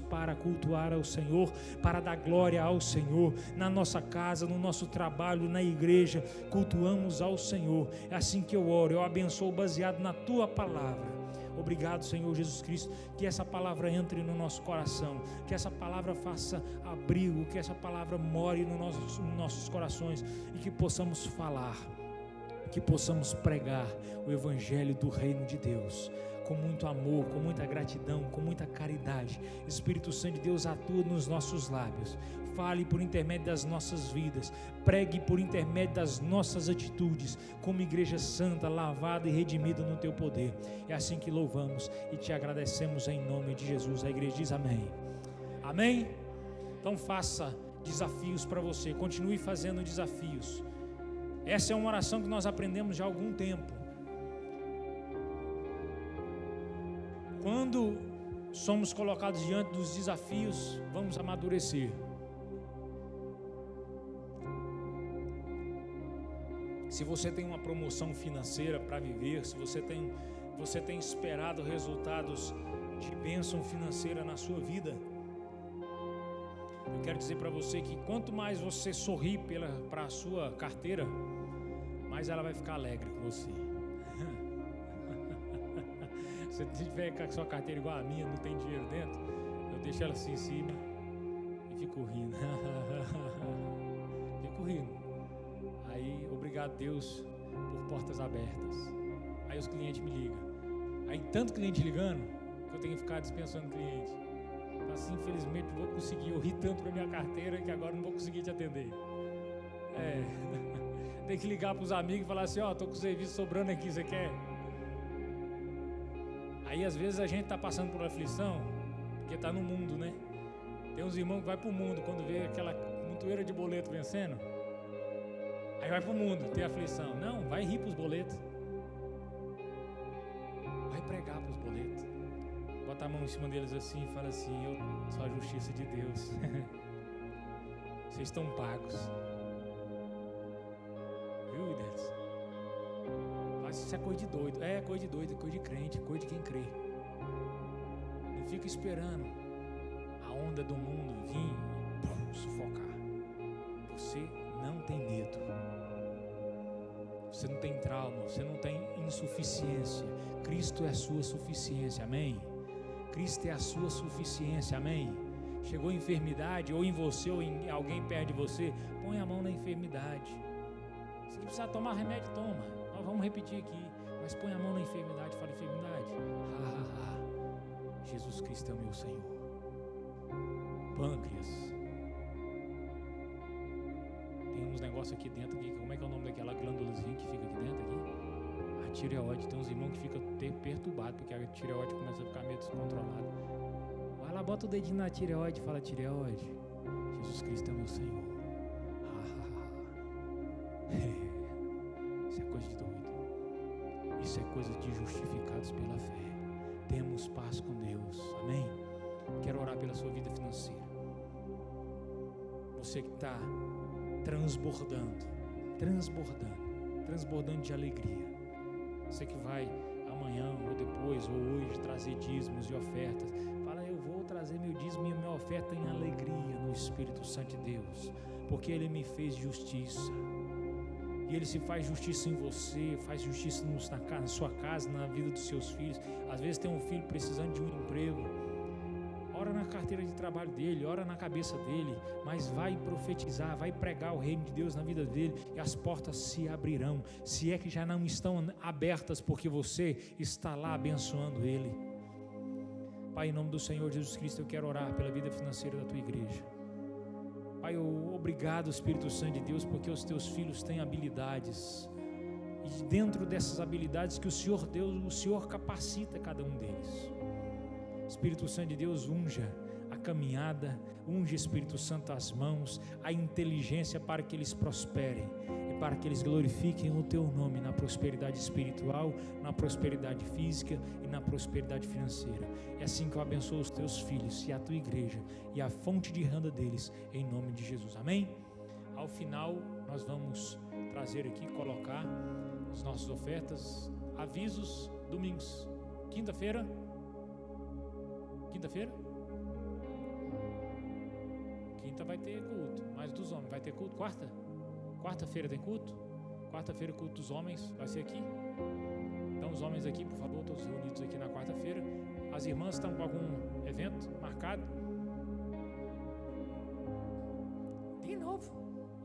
E: para cultuar ao Senhor, para dar glória ao Senhor. Na nossa casa, no nosso trabalho, na igreja, cultuamos ao Senhor. É assim que eu oro, eu abençoo baseado na tua palavra. Obrigado, Senhor Jesus Cristo, que essa palavra entre no nosso coração, que essa palavra faça abrigo, que essa palavra more nos nossos corações, e que possamos falar, que possamos pregar o Evangelho do Reino de Deus, com muito amor, com muita gratidão, com muita caridade. Espírito Santo de Deus, atua nos nossos lábios, fale por intermédio das nossas vidas, pregue por intermédio das nossas atitudes, como igreja santa, lavada e redimida no teu poder. É assim que louvamos e te agradecemos em nome de Jesus. A igreja diz amém. Amém? Então faça desafios para você, continue fazendo desafios. Essa é uma oração que nós aprendemos já há algum tempo. Quando somos colocados diante dos desafios, vamos amadurecer. Se você tem uma promoção financeira para viver, se você tem esperado resultados de bênção financeira na sua vida, eu quero dizer para você que quanto mais você sorrir para a sua carteira, mais ela vai ficar alegre com você. Se você tiver com a sua carteira igual a minha, não tem dinheiro dentro, eu deixo ela assim em cima e fico rindo. Fico rindo. Aí, obrigado Deus por portas abertas. Aí os clientes me ligam. Aí tanto cliente ligando que eu tenho que ficar dispensando cliente. Assim, infelizmente, não vou conseguir. Eu ri tanto para minha carteira que agora não vou conseguir te atender. Tem que ligar para os amigos e falar assim: ó, tô com o serviço sobrando aqui, você quer? Aí às vezes a gente está passando por aflição, porque está no mundo, né? Tem uns irmãos que vai para o mundo quando vê aquela montoeira de boleto vencendo. Aí vai para o mundo, tem aflição. Não, vai rir para os boletos. Vai pregar para os boletos. Bota a mão em cima deles assim e fala assim: eu sou a justiça de Deus. Vocês estão pagos. Viu, Deus? Isso é coisa de doido. É coisa de doido, coisa de crente, coisa de quem crê. Não fica esperando a onda do mundo vir e sufocar. Você não tem medo. Você não tem trauma, você não tem insuficiência. Cristo é a sua suficiência, amém? Cristo é a sua suficiência, amém? Chegou enfermidade, ou em você, ou em alguém perto de você, põe a mão na enfermidade. Se precisar tomar remédio, toma. Nós vamos repetir aqui. Mas põe a mão na enfermidade, fala enfermidade. Jesus Cristo é o meu Senhor. Pâncreas. Tem uns negócios aqui dentro, aqui, como é que é o nome daquela glândulazinha que fica aqui dentro? Aqui? A tireoide. Tem uns irmãos que ficam perturbados, porque a tireoide começa a ficar meio descontrolada. Vai lá, bota o dedinho na tireoide, fala tireoide. Jesus Cristo é o meu Senhor. Isso é coisa de doido. Isso é coisa de justificados pela fé. Temos paz com Deus. Amém? Quero orar pela sua vida financeira. Você que está transbordando de alegria. Você que vai amanhã ou depois ou hoje trazer dízimos e ofertas. Fala, eu vou trazer meu dízimo e minha oferta em alegria no Espírito Santo de Deus, porque Ele me fez justiça. E Ele se faz justiça em você, faz justiça na sua casa, na vida dos seus filhos. Às vezes tem um filho precisando de um emprego. Ora na carteira de trabalho dele, ora na cabeça dele, mas vai profetizar, vai pregar o reino de Deus na vida dele e as portas se abrirão, se é que já não estão abertas, porque você está lá abençoando ele. Pai, em nome do Senhor Jesus Cristo, eu quero orar pela vida financeira da tua igreja. Pai, obrigado, Espírito Santo de Deus, porque os teus filhos têm habilidades, e dentro dessas habilidades que o Senhor deu, o Senhor capacita cada um deles. Espírito Santo de Deus, unja a caminhada, unja, Espírito Santo, as mãos, a inteligência para que eles prosperem e para que eles glorifiquem o teu nome na prosperidade espiritual, na prosperidade física e na prosperidade financeira. É assim que eu abençoo os teus filhos e a tua igreja e a fonte de renda deles, em nome de Jesus. Amém? Ao final nós vamos trazer aqui, colocar as nossas ofertas, avisos, domingos, quinta-feira, quinta vai ter culto, mas dos homens vai ter culto. Quarta-feira tem culto. Quarta-feira culto dos homens vai ser aqui. Então os homens aqui, por favor, todos reunidos aqui na quarta-feira. As irmãs estão com algum evento marcado? De novo.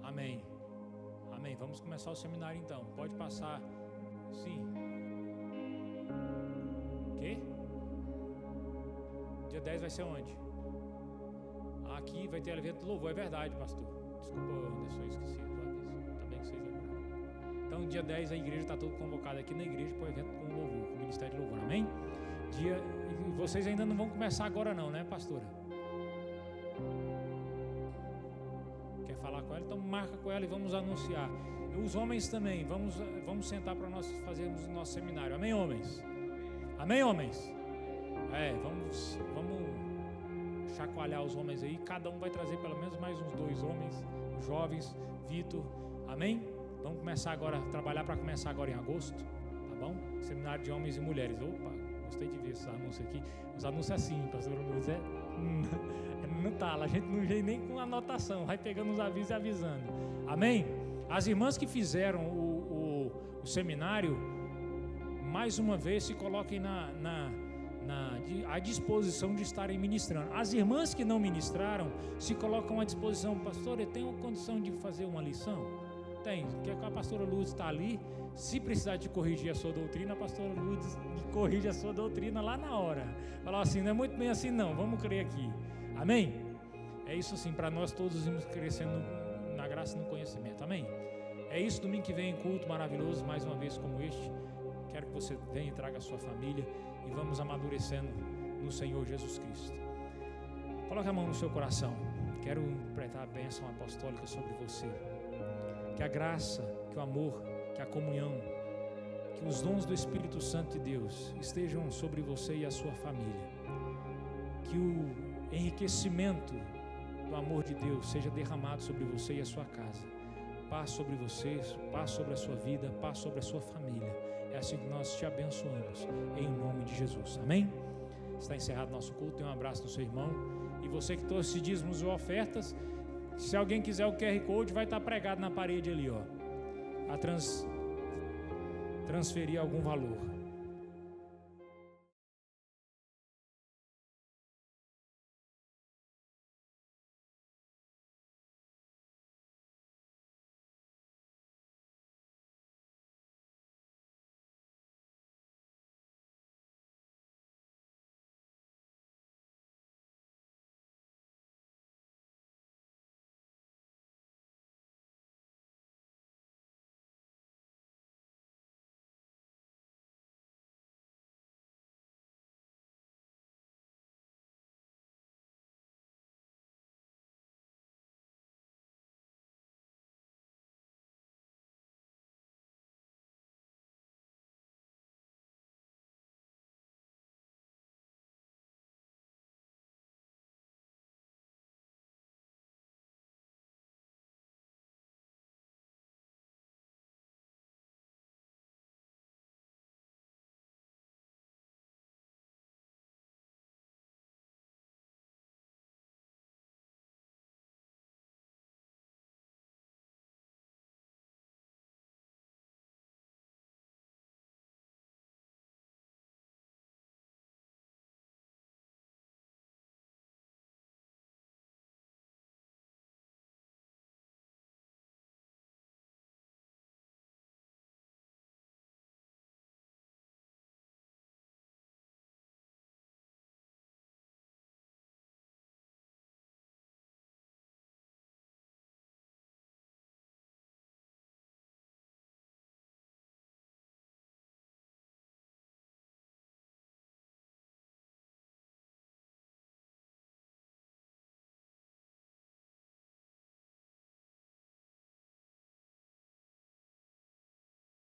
E: Amém. Vamos começar o seminário então. Pode passar. Sim. Quê? Dia 10 vai ser onde? Aqui vai ter evento de louvor, é verdade, pastor. Desculpa, Anderson, eu esqueci do aviso. Tá bem que vocês lembraram. Então, dia 10 a igreja está toda convocada aqui na igreja para o evento com louvor, com o Ministério de Louvor, amém? Vocês ainda não vão começar agora não, né, pastora? Quer falar com ela? Então marca com ela e vamos anunciar. Os homens também, vamos sentar para nós fazermos o nosso seminário, amém, homens? Amém, homens? Vamos chacoalhar os homens aí. Cada um vai trazer pelo menos mais uns 2 homens jovens. Vitor, amém? Vamos começar agora a trabalhar para começar agora em agosto, tá bom? Seminário de homens e mulheres. Opa, gostei de ver esses anúncios aqui. Os anúncios assim, pastor Luiz, não tá, a gente não vem nem com anotação, vai pegando os avisos e avisando, amém? As irmãs que fizeram o seminário, mais uma vez se coloquem à disposição de estarem ministrando. As irmãs que não ministraram se colocam à disposição. Pastor, eu tenho condição de fazer uma lição? Tem, que a pastora Lourdes está ali. Se precisar de corrigir a sua doutrina, a pastora Lourdes corrige a sua doutrina lá na hora. Falar assim, não é muito bem assim não, vamos crer aqui, amém? É isso sim, para nós todos irmos crescendo na graça e no conhecimento, amém? É isso, domingo que vem, culto maravilhoso, mais uma vez como este. Quero que você venha e traga a sua família e vamos amadurecendo no Senhor Jesus Cristo. Coloque a mão no seu coração. Quero interpretar a bênção apostólica sobre você. Que a graça, que o amor, que a comunhão, que os dons do Espírito Santo de Deus estejam sobre você e a sua família. Que o enriquecimento do amor de Deus seja derramado sobre você e a sua casa. Paz sobre vocês, paz sobre a sua vida, paz sobre a sua família. É assim que nós te abençoamos, em nome de Jesus, amém? Está encerrado nosso culto, tem um abraço do seu irmão. E você que trouxe dízimos e ofertas, se alguém quiser o QR Code, vai estar pregado na parede ali, ó, a transferir algum valor.